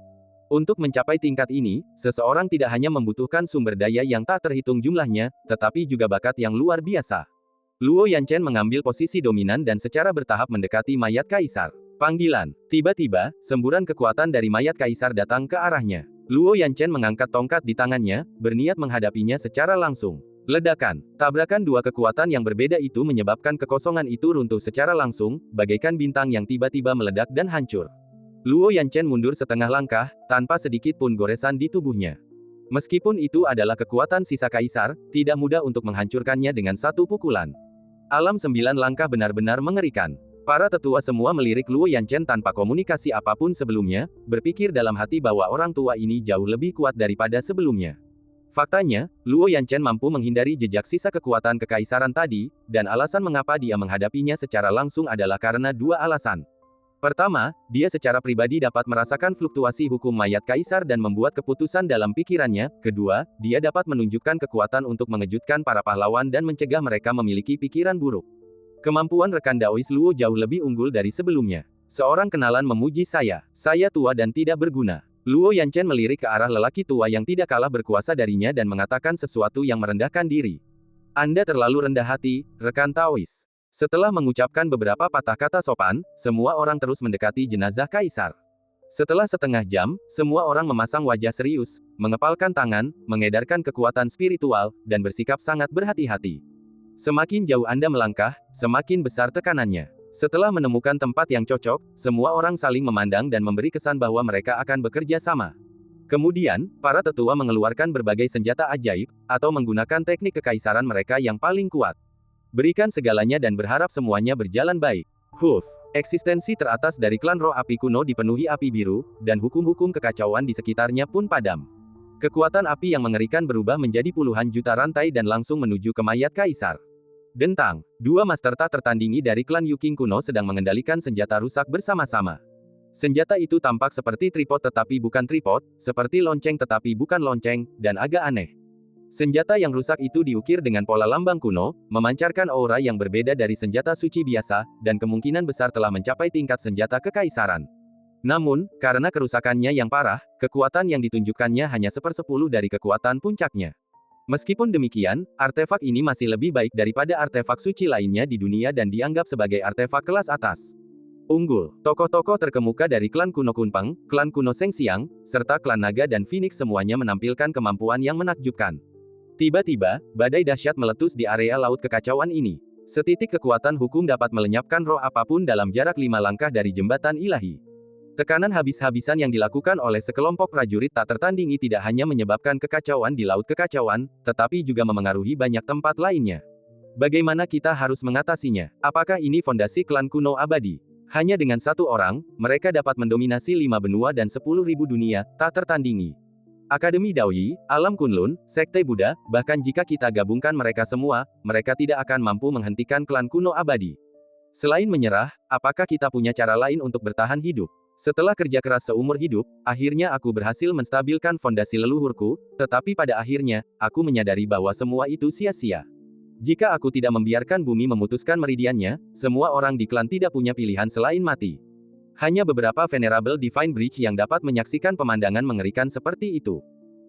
Untuk mencapai tingkat ini, seseorang tidak hanya membutuhkan sumber daya yang tak terhitung jumlahnya, tetapi juga bakat yang luar biasa. Luo Yanchen mengambil posisi dominan dan secara bertahap mendekati mayat kaisar. Panggilan. Tiba-tiba, semburan kekuatan dari mayat kaisar datang ke arahnya. Luo Yanchen mengangkat tongkat di tangannya, berniat menghadapinya secara langsung. Ledakan. Tabrakan dua kekuatan yang berbeda itu menyebabkan kekosongan itu runtuh secara langsung, bagaikan bintang yang tiba-tiba meledak dan hancur. Luo Yanchen mundur setengah langkah, tanpa sedikit pun goresan di tubuhnya. Meskipun itu adalah kekuatan sisa kaisar, tidak mudah untuk menghancurkannya dengan satu pukulan. Alam 9 langkah benar-benar mengerikan. Para tetua semua melirik Luo Yanchen tanpa komunikasi apapun sebelumnya, berpikir dalam hati bahwa orang tua ini jauh lebih kuat daripada sebelumnya. Faktanya, Luo Yanchen mampu menghindari jejak sisa kekuatan kekaisaran tadi, dan alasan mengapa dia menghadapinya secara langsung adalah karena dua alasan. Pertama, dia secara pribadi dapat merasakan fluktuasi hukum mayat kaisar dan membuat keputusan dalam pikirannya. Kedua, dia dapat menunjukkan kekuatan untuk mengejutkan para pahlawan dan mencegah mereka memiliki pikiran buruk. Kemampuan rekan Daois Luo jauh lebih unggul dari sebelumnya. Seorang kenalan memuji saya tua dan tidak berguna. Luo Yanchen melirik ke arah lelaki tua yang tidak kalah berkuasa darinya dan mengatakan sesuatu yang merendahkan diri. Anda terlalu rendah hati, rekan Taois. Setelah mengucapkan beberapa patah kata sopan, semua orang terus mendekati jenazah kaisar. Setelah setengah jam, semua orang memasang wajah serius, mengepalkan tangan, mengedarkan kekuatan spiritual, dan bersikap sangat berhati-hati. Semakin jauh Anda melangkah, semakin besar tekanannya. Setelah menemukan tempat yang cocok, semua orang saling memandang dan memberi kesan bahwa mereka akan bekerja sama. Kemudian, para tetua mengeluarkan berbagai senjata ajaib, atau menggunakan teknik kekaisaran mereka yang paling kuat. Berikan segalanya dan berharap semuanya berjalan baik. Eksistensi teratas dari klan roh api kuno dipenuhi api biru, dan hukum-hukum kekacauan di sekitarnya pun padam. Kekuatan api yang mengerikan berubah menjadi puluhan juta rantai dan langsung menuju ke mayat kaisar. Dentang, dua master tak tertandingi dari klan Yuking kuno sedang mengendalikan senjata rusak bersama-sama. Senjata itu tampak seperti tripod tetapi bukan tripod, seperti lonceng tetapi bukan lonceng, dan agak aneh. Senjata yang rusak itu diukir dengan pola lambang kuno, memancarkan aura yang berbeda dari senjata suci biasa, dan kemungkinan besar telah mencapai tingkat senjata kekaisaran. Namun, karena kerusakannya yang parah, kekuatan yang ditunjukkannya hanya 1/10 dari kekuatan puncaknya. Meskipun demikian, artefak ini masih lebih baik daripada artefak suci lainnya di dunia dan dianggap sebagai artefak kelas atas. Unggul, tokoh-tokoh terkemuka dari klan kuno Kunpeng, klan kuno Shengxiang, serta klan Naga dan Phoenix semuanya menampilkan kemampuan yang menakjubkan. Tiba-tiba, badai dahsyat meletus di area laut kekacauan ini. Setitik kekuatan hukum dapat melenyapkan roh apapun dalam jarak 5 langkah dari jembatan ilahi. Tekanan habis-habisan yang dilakukan oleh sekelompok prajurit tak tertandingi tidak hanya menyebabkan kekacauan di laut kekacauan, tetapi juga memengaruhi banyak tempat lainnya. Bagaimana kita harus mengatasinya? Apakah ini fondasi klan kuno abadi? Hanya dengan satu orang, mereka dapat mendominasi 5 benua dan 10.000 dunia, tak tertandingi. Akademi Daoyi, Alam Kunlun, Sekte Buddha, bahkan jika kita gabungkan mereka semua, mereka tidak akan mampu menghentikan klan kuno abadi. Selain menyerah, apakah kita punya cara lain untuk bertahan hidup? Setelah kerja keras seumur hidup, akhirnya aku berhasil menstabilkan fondasi leluhurku, tetapi pada akhirnya, aku menyadari bahwa semua itu sia-sia. Jika aku tidak membiarkan bumi memutuskan meridiannya, semua orang di klan tidak punya pilihan selain mati. Hanya beberapa Venerable Divine Bridge yang dapat menyaksikan pemandangan mengerikan seperti itu.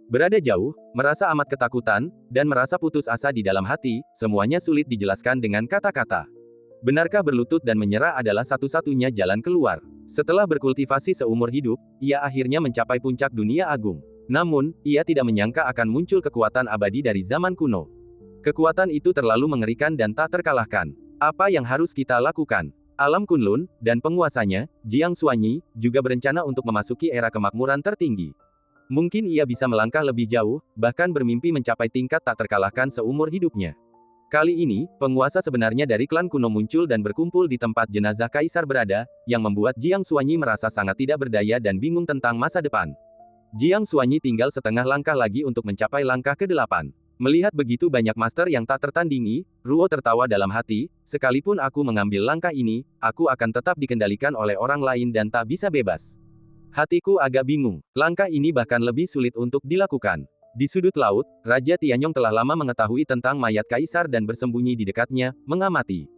Berada jauh, merasa amat ketakutan, dan merasa putus asa di dalam hati, semuanya sulit dijelaskan dengan kata-kata. Benarkah berlutut dan menyerah adalah satu-satunya jalan keluar? Setelah berkultivasi seumur hidup, ia akhirnya mencapai puncak dunia agung. Namun, ia tidak menyangka akan muncul kekuatan abadi dari zaman kuno. Kekuatan itu terlalu mengerikan dan tak terkalahkan. Apa yang harus kita lakukan? Alam Kunlun, dan penguasanya, Jiang Xuanyi, juga berencana untuk memasuki era kemakmuran tertinggi. Mungkin ia bisa melangkah lebih jauh, bahkan bermimpi mencapai tingkat tak terkalahkan seumur hidupnya. Kali ini, penguasa sebenarnya dari klan kuno muncul dan berkumpul di tempat jenazah kaisar berada, yang membuat Jiang Xuanyi merasa sangat tidak berdaya dan bingung tentang masa depan. Jiang Xuanyi tinggal setengah langkah lagi untuk mencapai langkah ke-8. Melihat begitu banyak master yang tak tertandingi, Ruo tertawa dalam hati, sekalipun aku mengambil langkah ini, aku akan tetap dikendalikan oleh orang lain dan tak bisa bebas. Hatiku agak bingung, langkah ini bahkan lebih sulit untuk dilakukan. Di sudut laut, Raja Tianyong telah lama mengetahui tentang mayat kaisar dan bersembunyi di dekatnya, mengamati.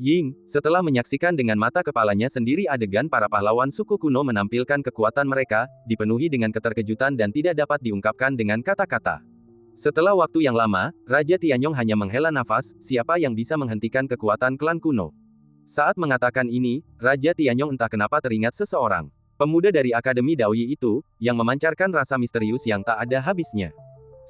Ying, setelah menyaksikan dengan mata kepalanya sendiri adegan para pahlawan suku kuno menampilkan kekuatan mereka, dipenuhi dengan keterkejutan dan tidak dapat diungkapkan dengan kata-kata. Setelah waktu yang lama, Raja Tianyong hanya menghela nafas, siapa yang bisa menghentikan kekuatan klan kuno? Saat mengatakan ini, Raja Tianyong entah kenapa teringat seseorang. Pemuda dari Akademi Daoyi itu, yang memancarkan rasa misterius yang tak ada habisnya.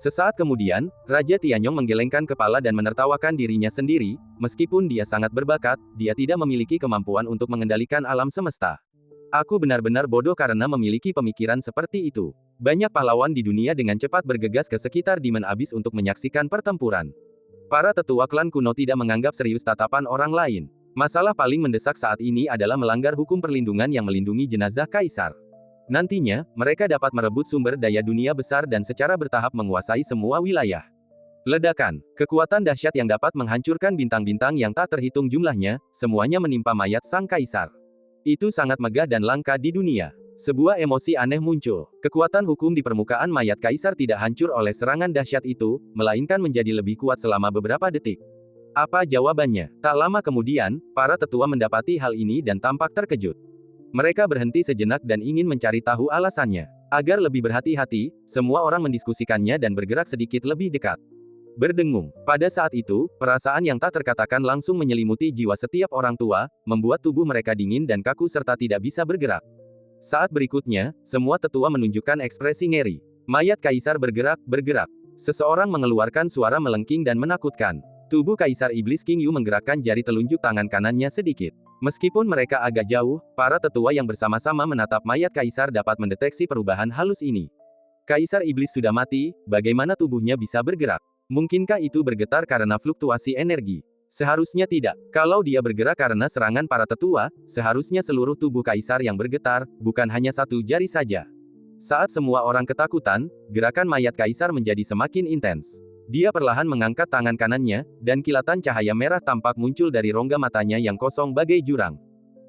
Sesaat kemudian, Raja Tianyong menggelengkan kepala dan menertawakan dirinya sendiri, meskipun dia sangat berbakat, dia tidak memiliki kemampuan untuk mengendalikan alam semesta. Aku benar-benar bodoh karena memiliki pemikiran seperti itu. Banyak pahlawan di dunia dengan cepat bergegas ke sekitar Demon Abyss untuk menyaksikan pertempuran. Para tetua klan kuno tidak menganggap serius tatapan orang lain. Masalah paling mendesak saat ini adalah melanggar hukum perlindungan yang melindungi jenazah kaisar. Nantinya, mereka dapat merebut sumber daya dunia besar dan secara bertahap menguasai semua wilayah. Ledakan, kekuatan dahsyat yang dapat menghancurkan bintang-bintang yang tak terhitung jumlahnya, semuanya menimpa mayat sang kaisar. Itu sangat megah dan langka di dunia. Sebuah emosi aneh muncul. Kekuatan hukum di permukaan mayat kaisar tidak hancur oleh serangan dahsyat itu, melainkan menjadi lebih kuat selama beberapa detik. Apa jawabannya? Tak lama kemudian, para tetua mendapati hal ini dan tampak terkejut. Mereka berhenti sejenak dan ingin mencari tahu alasannya. Agar lebih berhati-hati, semua orang mendiskusikannya dan bergerak sedikit lebih dekat. Berdengung. Pada saat itu, perasaan yang tak terkatakan langsung menyelimuti jiwa setiap orang tua, membuat tubuh mereka dingin dan kaku serta tidak bisa bergerak. Saat berikutnya, semua tetua menunjukkan ekspresi ngeri. Mayat kaisar bergerak. Seseorang mengeluarkan suara melengking dan menakutkan. Tubuh Kaisar Iblis King Yu menggerakkan jari telunjuk tangan kanannya sedikit. Meskipun mereka agak jauh, para tetua yang bersama-sama menatap mayat kaisar dapat mendeteksi perubahan halus ini. Kaisar Iblis sudah mati, bagaimana tubuhnya bisa bergerak? Mungkinkah itu bergetar karena fluktuasi energi? Seharusnya tidak. Kalau dia bergerak karena serangan para tetua, seharusnya seluruh tubuh kaisar yang bergetar, bukan hanya satu jari saja. Saat semua orang ketakutan, gerakan mayat kaisar menjadi semakin intens. Dia perlahan mengangkat tangan kanannya, dan kilatan cahaya merah tampak muncul dari rongga matanya yang kosong bagai jurang.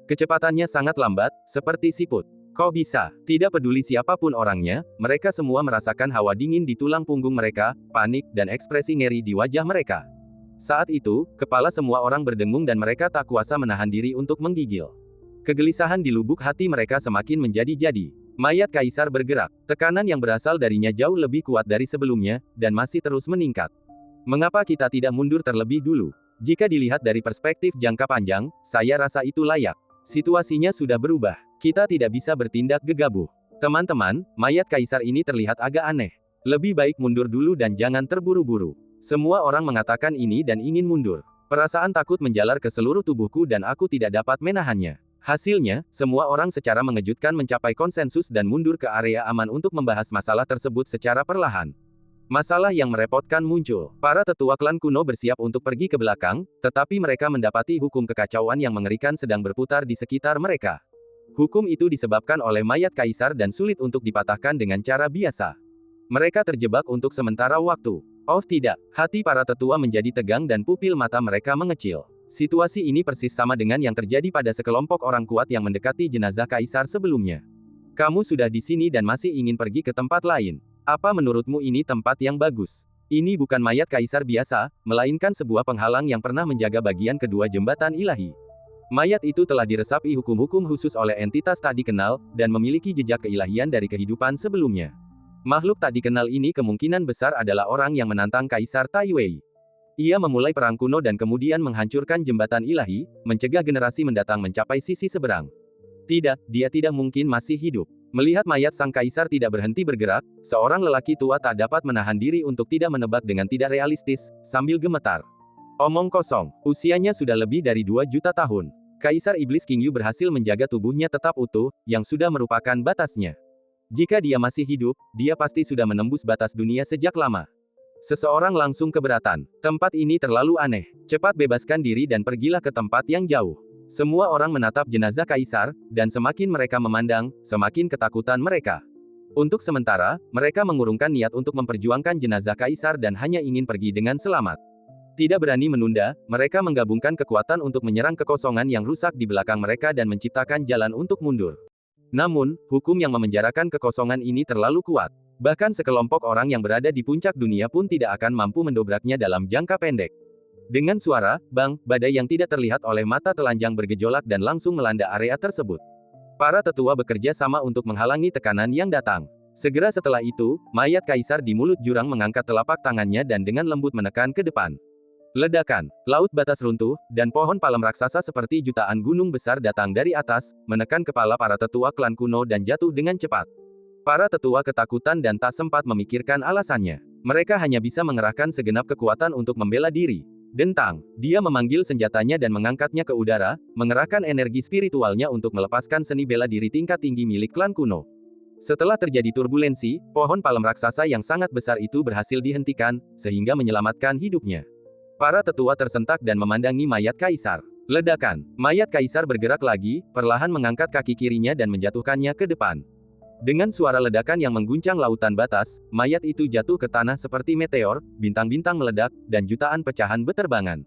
Kecepatannya sangat lambat, seperti siput. Kok bisa? Tidak peduli siapapun orangnya, mereka semua merasakan hawa dingin di tulang punggung mereka, panik, dan ekspresi ngeri di wajah mereka. Saat itu, kepala semua orang berdengung dan mereka tak kuasa menahan diri untuk menggigil. Kegelisahan di lubuk hati mereka semakin menjadi-jadi. Mayat kaisar bergerak. Tekanan yang berasal darinya jauh lebih kuat dari sebelumnya, dan masih terus meningkat. Mengapa kita tidak mundur terlebih dulu? Jika dilihat dari perspektif jangka panjang, saya rasa itu layak. Situasinya sudah berubah. Kita tidak bisa bertindak gegabah. Teman-teman, mayat kaisar ini terlihat agak aneh. Lebih baik mundur dulu dan jangan terburu-buru. Semua orang mengatakan ini dan ingin mundur. Perasaan takut menjalar ke seluruh tubuhku dan aku tidak dapat menahannya. Hasilnya, semua orang secara mengejutkan mencapai konsensus dan mundur ke area aman untuk membahas masalah tersebut secara perlahan. Masalah yang merepotkan muncul. Para tetua klan kuno bersiap untuk pergi ke belakang, tetapi mereka mendapati hukum kekacauan yang mengerikan sedang berputar di sekitar mereka. Hukum itu disebabkan oleh mayat kaisar dan sulit untuk dipatahkan dengan cara biasa. Mereka terjebak untuk sementara waktu. Oh tidak, hati para tetua menjadi tegang dan pupil mata mereka mengecil. Situasi ini persis sama dengan yang terjadi pada sekelompok orang kuat yang mendekati jenazah kaisar sebelumnya. Kamu sudah di sini dan masih ingin pergi ke tempat lain. Apa menurutmu ini tempat yang bagus? Ini bukan mayat kaisar biasa, melainkan sebuah penghalang yang pernah menjaga bagian kedua jembatan ilahi. Mayat itu telah diresapi hukum-hukum khusus oleh entitas tak dikenal, dan memiliki jejak keilahian dari kehidupan sebelumnya. Makhluk tak dikenal ini kemungkinan besar adalah orang yang menantang Kaisar Tai Wei. Ia memulai perang kuno dan kemudian menghancurkan jembatan ilahi, mencegah generasi mendatang mencapai sisi seberang. Tidak, dia tidak mungkin masih hidup. Melihat mayat sang kaisar tidak berhenti bergerak, seorang lelaki tua tak dapat menahan diri untuk tidak menebak dengan tidak realistis, sambil gemetar. Omong kosong, usianya sudah lebih dari 2 juta tahun. Kaisar Iblis King Yu berhasil menjaga tubuhnya tetap utuh, yang sudah merupakan batasnya. Jika dia masih hidup, dia pasti sudah menembus batas dunia sejak lama. Seseorang langsung keberatan. Tempat ini terlalu aneh. Cepat bebaskan diri dan pergilah ke tempat yang jauh. Semua orang menatap jenazah kaisar, dan semakin mereka memandang, semakin ketakutan mereka. Untuk sementara, mereka mengurungkan niat untuk memperjuangkan jenazah kaisar dan hanya ingin pergi dengan selamat. Tidak berani menunda, mereka menggabungkan kekuatan untuk menyerang kekosongan yang rusak di belakang mereka dan menciptakan jalan untuk mundur. Namun, hukum yang memenjarakan kekosongan ini terlalu kuat. Bahkan sekelompok orang yang berada di puncak dunia pun tidak akan mampu mendobraknya dalam jangka pendek. Dengan suara, bang, badai yang tidak terlihat oleh mata telanjang bergejolak dan langsung melanda area tersebut. Para tetua bekerja sama untuk menghalangi tekanan yang datang. Segera setelah itu, mayat kaisar di mulut jurang mengangkat telapak tangannya dan dengan lembut menekan ke depan. Ledakan, laut batas runtuh, dan pohon palem raksasa seperti jutaan gunung besar datang dari atas, menekan kepala para tetua klan kuno dan jatuh dengan cepat. Para tetua ketakutan dan tak sempat memikirkan alasannya. Mereka hanya bisa mengerahkan segenap kekuatan untuk membela diri. Dentang, dia memanggil senjatanya dan mengangkatnya ke udara, mengerahkan energi spiritualnya untuk melepaskan seni bela diri tingkat tinggi milik klan kuno. Setelah terjadi turbulensi, pohon palem raksasa yang sangat besar itu berhasil dihentikan, sehingga menyelamatkan hidupnya. Para tetua tersentak dan memandangi mayat kaisar. Ledakan. Mayat kaisar bergerak lagi, perlahan mengangkat kaki kirinya dan menjatuhkannya ke depan. Dengan suara ledakan yang mengguncang lautan batas, mayat itu jatuh ke tanah seperti meteor, bintang-bintang meledak, dan jutaan pecahan beterbangan.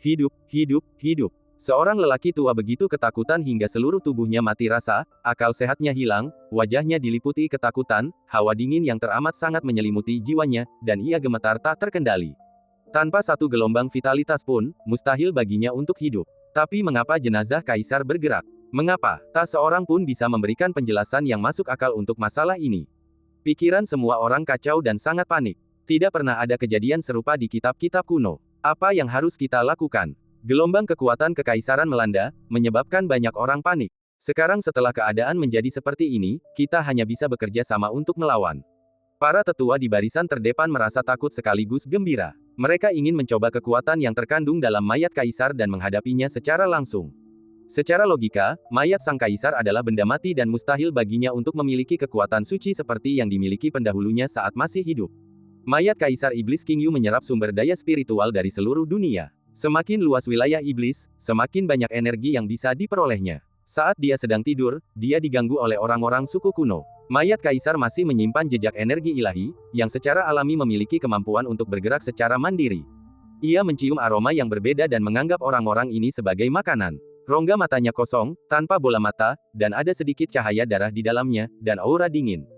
Hidup, hidup, hidup. Seorang lelaki tua begitu ketakutan hingga seluruh tubuhnya mati rasa, akal sehatnya hilang, wajahnya diliputi ketakutan, hawa dingin yang teramat sangat menyelimuti jiwanya, dan ia gemetar tak terkendali. Tanpa satu gelombang vitalitas pun, mustahil baginya untuk hidup. Tapi mengapa jenazah kaisar bergerak? Mengapa? Tak seorang pun bisa memberikan penjelasan yang masuk akal untuk masalah ini. Pikiran semua orang kacau dan sangat panik. Tidak pernah ada kejadian serupa di kitab-kitab kuno. Apa yang harus kita lakukan? Gelombang kekuatan kekaisaran melanda, menyebabkan banyak orang panik. Sekarang setelah keadaan menjadi seperti ini, kita hanya bisa bekerja sama untuk melawan. Para tetua di barisan terdepan merasa takut sekaligus gembira. Mereka ingin mencoba kekuatan yang terkandung dalam mayat kaisar dan menghadapinya secara langsung. Secara logika, mayat sang kaisar adalah benda mati dan mustahil baginya untuk memiliki kekuatan suci seperti yang dimiliki pendahulunya saat masih hidup. Mayat Kaisar Iblis King Yu menyerap sumber daya spiritual dari seluruh dunia. Semakin luas wilayah iblis, semakin banyak energi yang bisa diperolehnya. Saat dia sedang tidur, dia diganggu oleh orang-orang suku kuno. Mayat kaisar masih menyimpan jejak energi ilahi, yang secara alami memiliki kemampuan untuk bergerak secara mandiri. Ia mencium aroma yang berbeda dan menganggap orang-orang ini sebagai makanan. Rongga matanya kosong, tanpa bola mata, dan ada sedikit cahaya darah di dalamnya, dan aura dingin.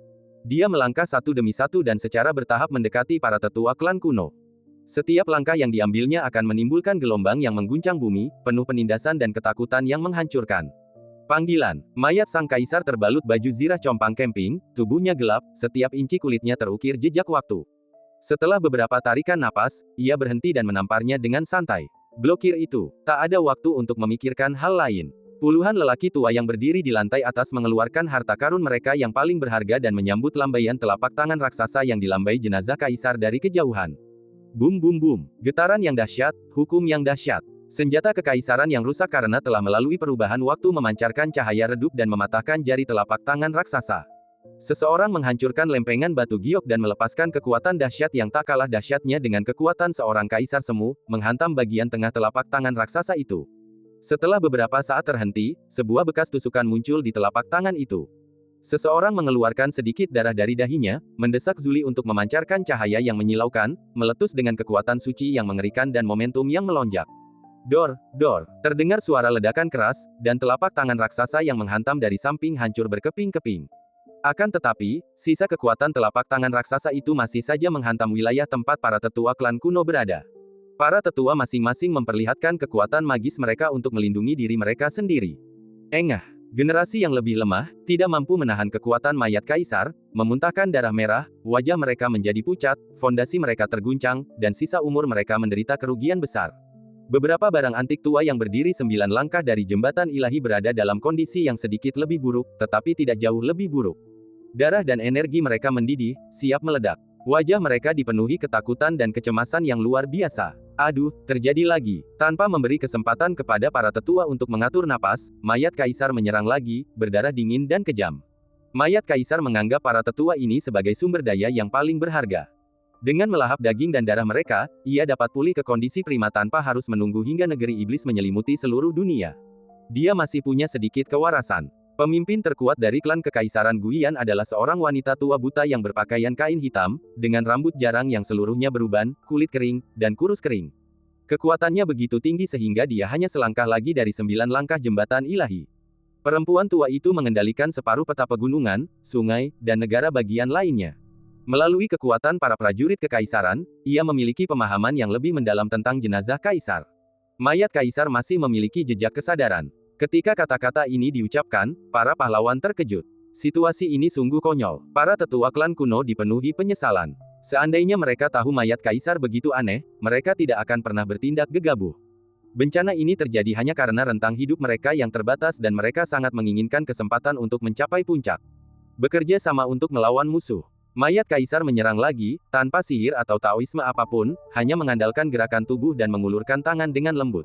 Dia melangkah satu demi satu dan secara bertahap mendekati para tetua klan kuno. Setiap langkah yang diambilnya akan menimbulkan gelombang yang mengguncang bumi, penuh penindasan dan ketakutan yang menghancurkan. Panggilan. Mayat sang kaisar terbalut baju zirah compang camping, tubuhnya gelap, setiap inci kulitnya terukir jejak waktu. Setelah beberapa tarikan napas, ia berhenti dan menamparnya dengan santai. Blokir itu. Tak ada waktu untuk memikirkan hal lain. Puluhan lelaki tua yang berdiri di lantai atas mengeluarkan harta karun mereka yang paling berharga dan menyambut lambaian telapak tangan raksasa yang dilambai jenazah kaisar dari kejauhan. Bum bum bum. Getaran yang dahsyat, hukum yang dahsyat. Senjata kekaisaran yang rusak karena telah melalui perubahan waktu memancarkan cahaya redup dan mematahkan jari telapak tangan raksasa. Seseorang menghancurkan lempengan batu giok dan melepaskan kekuatan dahsyat yang tak kalah dahsyatnya dengan kekuatan seorang kaisar semu, menghantam bagian tengah telapak tangan raksasa itu. Setelah beberapa saat terhenti, sebuah bekas tusukan muncul di telapak tangan itu. Seseorang mengeluarkan sedikit darah dari dahinya, mendesak Zuli untuk memancarkan cahaya yang menyilaukan, meletus dengan kekuatan suci yang mengerikan dan momentum yang melonjak. Dor, dor, terdengar suara ledakan keras, dan telapak tangan raksasa yang menghantam dari samping hancur berkeping-keping. Akan tetapi, sisa kekuatan telapak tangan raksasa itu masih saja menghantam wilayah tempat para tetua klan kuno berada. Para tetua masing-masing memperlihatkan kekuatan magis mereka untuk melindungi diri mereka sendiri. Engah, generasi yang lebih lemah, tidak mampu menahan kekuatan mayat kaisar, memuntahkan darah merah, wajah mereka menjadi pucat, fondasi mereka terguncang, dan sisa umur mereka menderita kerugian besar. Beberapa barang antik tua yang berdiri 9 langkah dari jembatan ilahi berada dalam kondisi yang sedikit lebih buruk, tetapi tidak jauh lebih buruk. Darah dan energi mereka mendidih, siap meledak. Wajah mereka dipenuhi ketakutan dan kecemasan yang luar biasa. Aduh, terjadi lagi. Tanpa memberi kesempatan kepada para tetua untuk mengatur napas, mayat kaisar menyerang lagi, berdarah dingin dan kejam. Mayat kaisar menganggap para tetua ini sebagai sumber daya yang paling berharga. Dengan melahap daging dan darah mereka, ia dapat pulih ke kondisi prima tanpa harus menunggu hingga negeri iblis menyelimuti seluruh dunia. Dia masih punya sedikit kewarasan. Pemimpin terkuat dari klan kekaisaran Guian adalah seorang wanita tua buta yang berpakaian kain hitam, dengan rambut jarang yang seluruhnya beruban, kulit kering, dan kurus kering. Kekuatannya begitu tinggi sehingga dia hanya selangkah lagi dari 9 langkah jembatan ilahi. Perempuan tua itu mengendalikan separuh peta pegunungan, sungai, dan negara bagian lainnya. Melalui kekuatan para prajurit kekaisaran, ia memiliki pemahaman yang lebih mendalam tentang jenazah kaisar. Mayat kaisar masih memiliki jejak kesadaran. Ketika kata-kata ini diucapkan, para pahlawan terkejut. Situasi ini sungguh konyol. Para tetua klan kuno dipenuhi penyesalan. Seandainya mereka tahu mayat kaisar begitu aneh, mereka tidak akan pernah bertindak gegabah. Bencana ini terjadi hanya karena rentang hidup mereka yang terbatas dan mereka sangat menginginkan kesempatan untuk mencapai puncak. Bekerja sama untuk melawan musuh. Mayat kaisar menyerang lagi, tanpa sihir atau taoisme apapun, hanya mengandalkan gerakan tubuh dan mengulurkan tangan dengan lembut.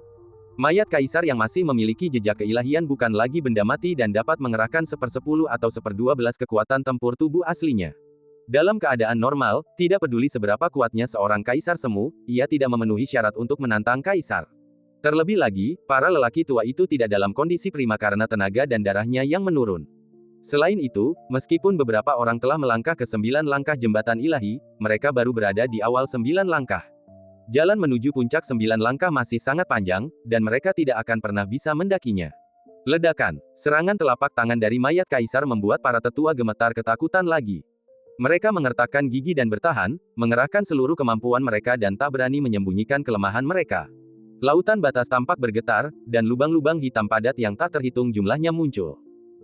Mayat kaisar yang masih memiliki jejak keilahian bukan lagi benda mati dan dapat mengerahkan 1/10 atau 1/12 kekuatan tempur tubuh aslinya. Dalam keadaan normal, tidak peduli seberapa kuatnya seorang kaisar semu, ia tidak memenuhi syarat untuk menantang kaisar. Terlebih lagi, para lelaki tua itu tidak dalam kondisi prima karena tenaga dan darahnya yang menurun. Selain itu, meskipun beberapa orang telah melangkah ke 9 langkah jembatan ilahi, mereka baru berada di awal 9 langkah. Jalan menuju puncak 9 langkah masih sangat panjang, dan mereka tidak akan pernah bisa mendakinya. Ledakan, serangan telapak tangan dari mayat kaisar membuat para tetua gemetar ketakutan lagi. Mereka mengertakkan gigi dan bertahan, mengerahkan seluruh kemampuan mereka dan tak berani menyembunyikan kelemahan mereka. Lautan batas tampak bergetar, dan lubang-lubang hitam padat yang tak terhitung jumlahnya muncul.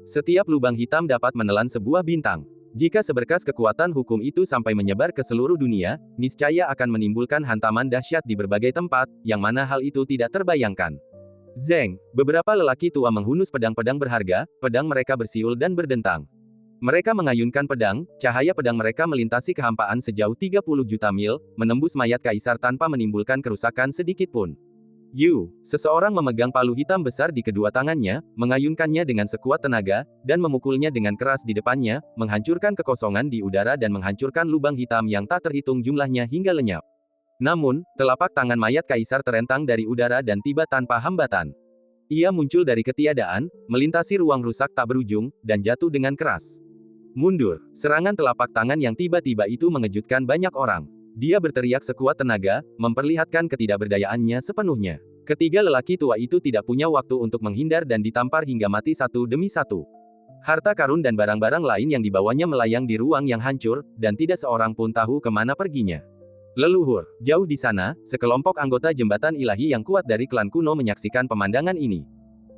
Setiap lubang hitam dapat menelan sebuah bintang. Jika seberkas kekuatan hukum itu sampai menyebar ke seluruh dunia, niscaya akan menimbulkan hantaman dahsyat di berbagai tempat, yang mana hal itu tidak terbayangkan. Zeng, beberapa lelaki tua menghunus pedang-pedang berharga, pedang mereka bersiul dan berdentang. Mereka mengayunkan pedang, cahaya pedang mereka melintasi kehampaan sejauh 30 juta mil, menembus mayat kaisar tanpa menimbulkan kerusakan sedikit pun. Seseorang memegang palu hitam besar di kedua tangannya, mengayunkannya dengan sekuat tenaga, dan memukulnya dengan keras di depannya, menghancurkan kekosongan di udara dan menghancurkan lubang hitam yang tak terhitung jumlahnya hingga lenyap. Namun, telapak tangan mayat kaisar terentang dari udara dan tiba tanpa hambatan. Ia muncul dari ketiadaan, melintasi ruang rusak tak berujung, dan jatuh dengan keras. Mundur. Serangan telapak tangan yang tiba-tiba itu mengejutkan banyak orang. Dia berteriak sekuat tenaga, memperlihatkan ketidakberdayaannya sepenuhnya. Ketiga lelaki tua itu tidak punya waktu untuk menghindar dan ditampar hingga mati satu demi satu. Harta karun dan barang-barang lain yang dibawanya melayang di ruang yang hancur, dan tidak seorang pun tahu kemana perginya. Leluhur, jauh di sana, sekelompok anggota jembatan ilahi yang kuat dari klan kuno menyaksikan pemandangan ini.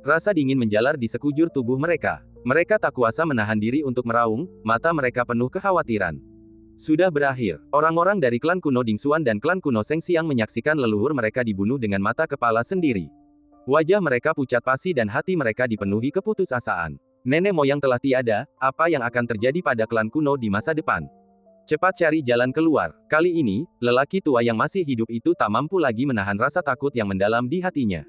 Rasa dingin menjalar di sekujur tubuh mereka. Mereka tak kuasa menahan diri untuk meraung, mata mereka penuh kekhawatiran. Sudah berakhir. Orang-orang dari klan kuno Dingxuan dan klan kuno Sengxiang menyaksikan leluhur mereka dibunuh dengan mata kepala sendiri. Wajah mereka pucat pasi dan hati mereka dipenuhi keputusasaan. Nenek moyang telah tiada, apa yang akan terjadi pada klan kuno di masa depan? Cepat cari jalan keluar. Kali ini, lelaki tua yang masih hidup itu tak mampu lagi menahan rasa takut yang mendalam di hatinya.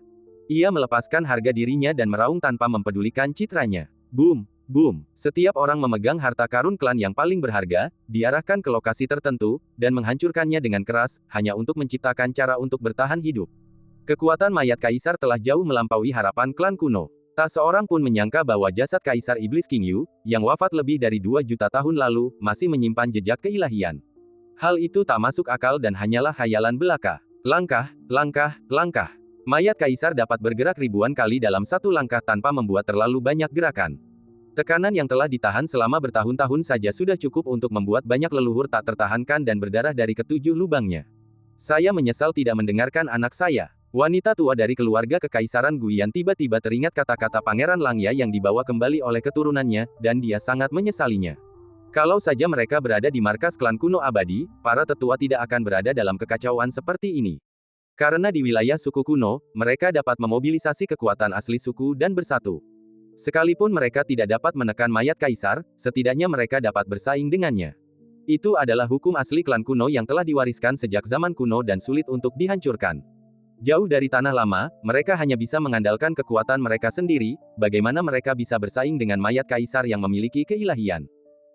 Ia melepaskan harga dirinya dan meraung tanpa mempedulikan citranya. Boom! Boom! Setiap orang memegang harta karun klan yang paling berharga, diarahkan ke lokasi tertentu, dan menghancurkannya dengan keras, hanya untuk menciptakan cara untuk bertahan hidup. Kekuatan mayat kaisar telah jauh melampaui harapan klan kuno. Tak seorang pun menyangka bahwa jasad Kaisar Iblis King Yu, yang wafat lebih dari 2 juta tahun lalu, masih menyimpan jejak keilahian. Hal itu tak masuk akal dan hanyalah khayalan belaka. Langkah, langkah, langkah. Mayat kaisar dapat bergerak ribuan kali dalam satu langkah tanpa membuat terlalu banyak gerakan. Tekanan yang telah ditahan selama bertahun-tahun saja sudah cukup untuk membuat banyak leluhur tak tertahankan dan berdarah dari ketujuh lubangnya. Saya menyesal tidak mendengarkan anak saya. Wanita tua dari keluarga kekaisaran Guiyan tiba-tiba teringat kata-kata Pangeran Langya yang dibawa kembali oleh keturunannya, dan dia sangat menyesalinya. Kalau saja mereka berada di markas klan kuno abadi, para tetua tidak akan berada dalam kekacauan seperti ini. Karena di wilayah suku kuno, mereka dapat memobilisasi kekuatan asli suku dan bersatu. Sekalipun mereka tidak dapat menekan mayat kaisar, setidaknya mereka dapat bersaing dengannya. Itu adalah hukum asli klan kuno yang telah diwariskan sejak zaman kuno dan sulit untuk dihancurkan. Jauh dari tanah lama, mereka hanya bisa mengandalkan kekuatan mereka sendiri, bagaimana mereka bisa bersaing dengan mayat kaisar yang memiliki keilahian.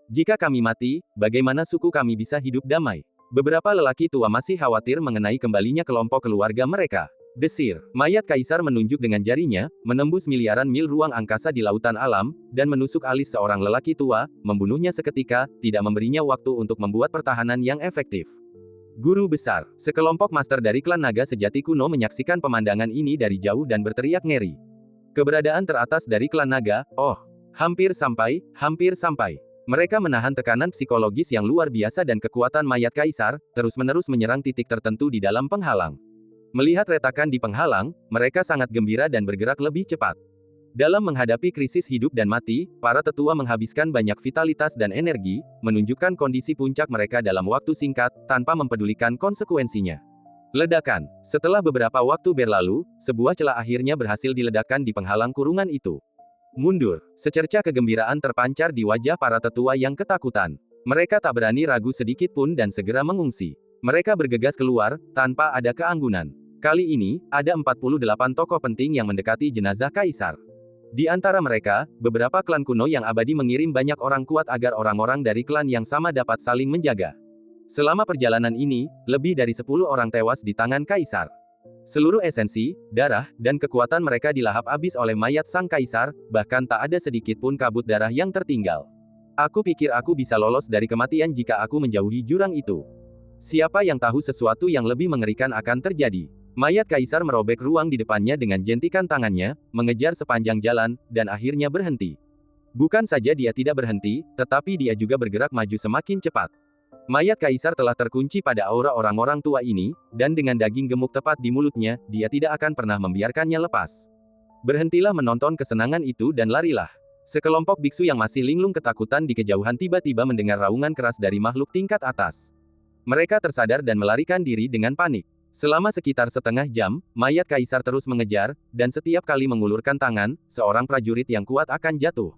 Jika kami mati, bagaimana suku kami bisa hidup damai? Beberapa lelaki tua masih khawatir mengenai kembalinya kelompok keluarga mereka. Desir, mayat kaisar menunjuk dengan jarinya, menembus miliaran mil ruang angkasa di lautan alam, dan menusuk alis seorang lelaki tua, membunuhnya seketika, tidak memberinya waktu untuk membuat pertahanan yang efektif. Guru besar, sekelompok master dari klan naga sejati kuno menyaksikan pemandangan ini dari jauh dan berteriak ngeri. Keberadaan teratas dari klan naga, oh, hampir sampai. Mereka menahan tekanan psikologis yang luar biasa dan kekuatan mayat kaisar, terus-menerus menyerang titik tertentu di dalam penghalang. Melihat retakan di penghalang, mereka sangat gembira dan bergerak lebih cepat. Dalam menghadapi krisis hidup dan mati, para tetua menghabiskan banyak vitalitas dan energi, menunjukkan kondisi puncak mereka dalam waktu singkat, tanpa mempedulikan konsekuensinya. Ledakan. Setelah beberapa waktu berlalu, sebuah celah akhirnya berhasil diledakkan di penghalang kurungan itu. Mundur. Secerca kegembiraan terpancar di wajah para tetua yang ketakutan. Mereka tak berani ragu sedikit pun dan segera mengungsi. Mereka bergegas keluar, tanpa ada keanggunan. Kali ini, ada 48 tokoh penting yang mendekati jenazah kaisar. Di antara mereka, beberapa klan kuno yang abadi mengirim banyak orang kuat agar orang-orang dari klan yang sama dapat saling menjaga. Selama perjalanan ini, lebih dari 10 orang tewas di tangan kaisar. Seluruh esensi, darah, dan kekuatan mereka dilahap habis oleh mayat sang kaisar, bahkan tak ada sedikit pun kabut darah yang tertinggal. Aku pikir aku bisa lolos dari kematian jika aku menjauhi jurang itu. Siapa yang tahu sesuatu yang lebih mengerikan akan terjadi. Mayat kaisar merobek ruang di depannya dengan jentikan tangannya, mengejar sepanjang jalan, dan akhirnya berhenti. Bukan saja dia tidak berhenti, tetapi dia juga bergerak maju semakin cepat. Mayat kaisar telah terkunci pada aura orang-orang tua ini, dan dengan daging gemuk tepat di mulutnya, dia tidak akan pernah membiarkannya lepas. Berhentilah menonton kesenangan itu dan larilah. Sekelompok biksu yang masih linglung ketakutan di kejauhan tiba-tiba mendengar raungan keras dari makhluk tingkat atas. Mereka tersadar dan melarikan diri dengan panik. Selama sekitar setengah jam, mayat kaisar terus mengejar, dan setiap kali mengulurkan tangan, seorang prajurit yang kuat akan jatuh.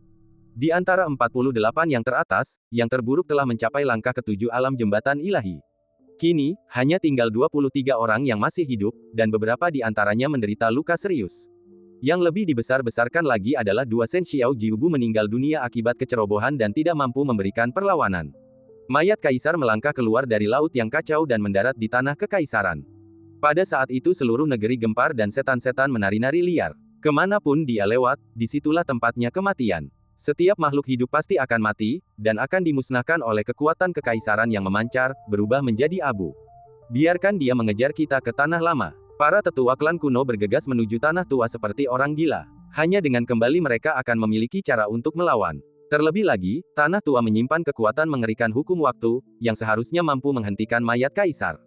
Di antara 48 yang teratas, yang terburuk telah mencapai langkah ketujuh alam jembatan ilahi. Kini, hanya tinggal 23 orang yang masih hidup, dan beberapa di antaranya menderita luka serius. Yang lebih dibesar-besarkan lagi adalah dua Shen Xiao Jiubu meninggal dunia akibat kecerobohan dan tidak mampu memberikan perlawanan. Mayat kaisar melangkah keluar dari laut yang kacau dan mendarat di tanah kekaisaran. Pada saat itu seluruh negeri gempar dan setan-setan menari-nari liar. Kemanapun dia lewat, disitulah tempatnya kematian. Setiap makhluk hidup pasti akan mati, dan akan dimusnahkan oleh kekuatan kekaisaran yang memancar, berubah menjadi abu. Biarkan dia mengejar kita ke tanah lama. Para tetua klan kuno bergegas menuju tanah tua seperti orang gila. Hanya dengan kembali mereka akan memiliki cara untuk melawan. Terlebih lagi, tanah tua menyimpan kekuatan mengerikan hukum waktu, yang seharusnya mampu menghentikan mayat kaisar.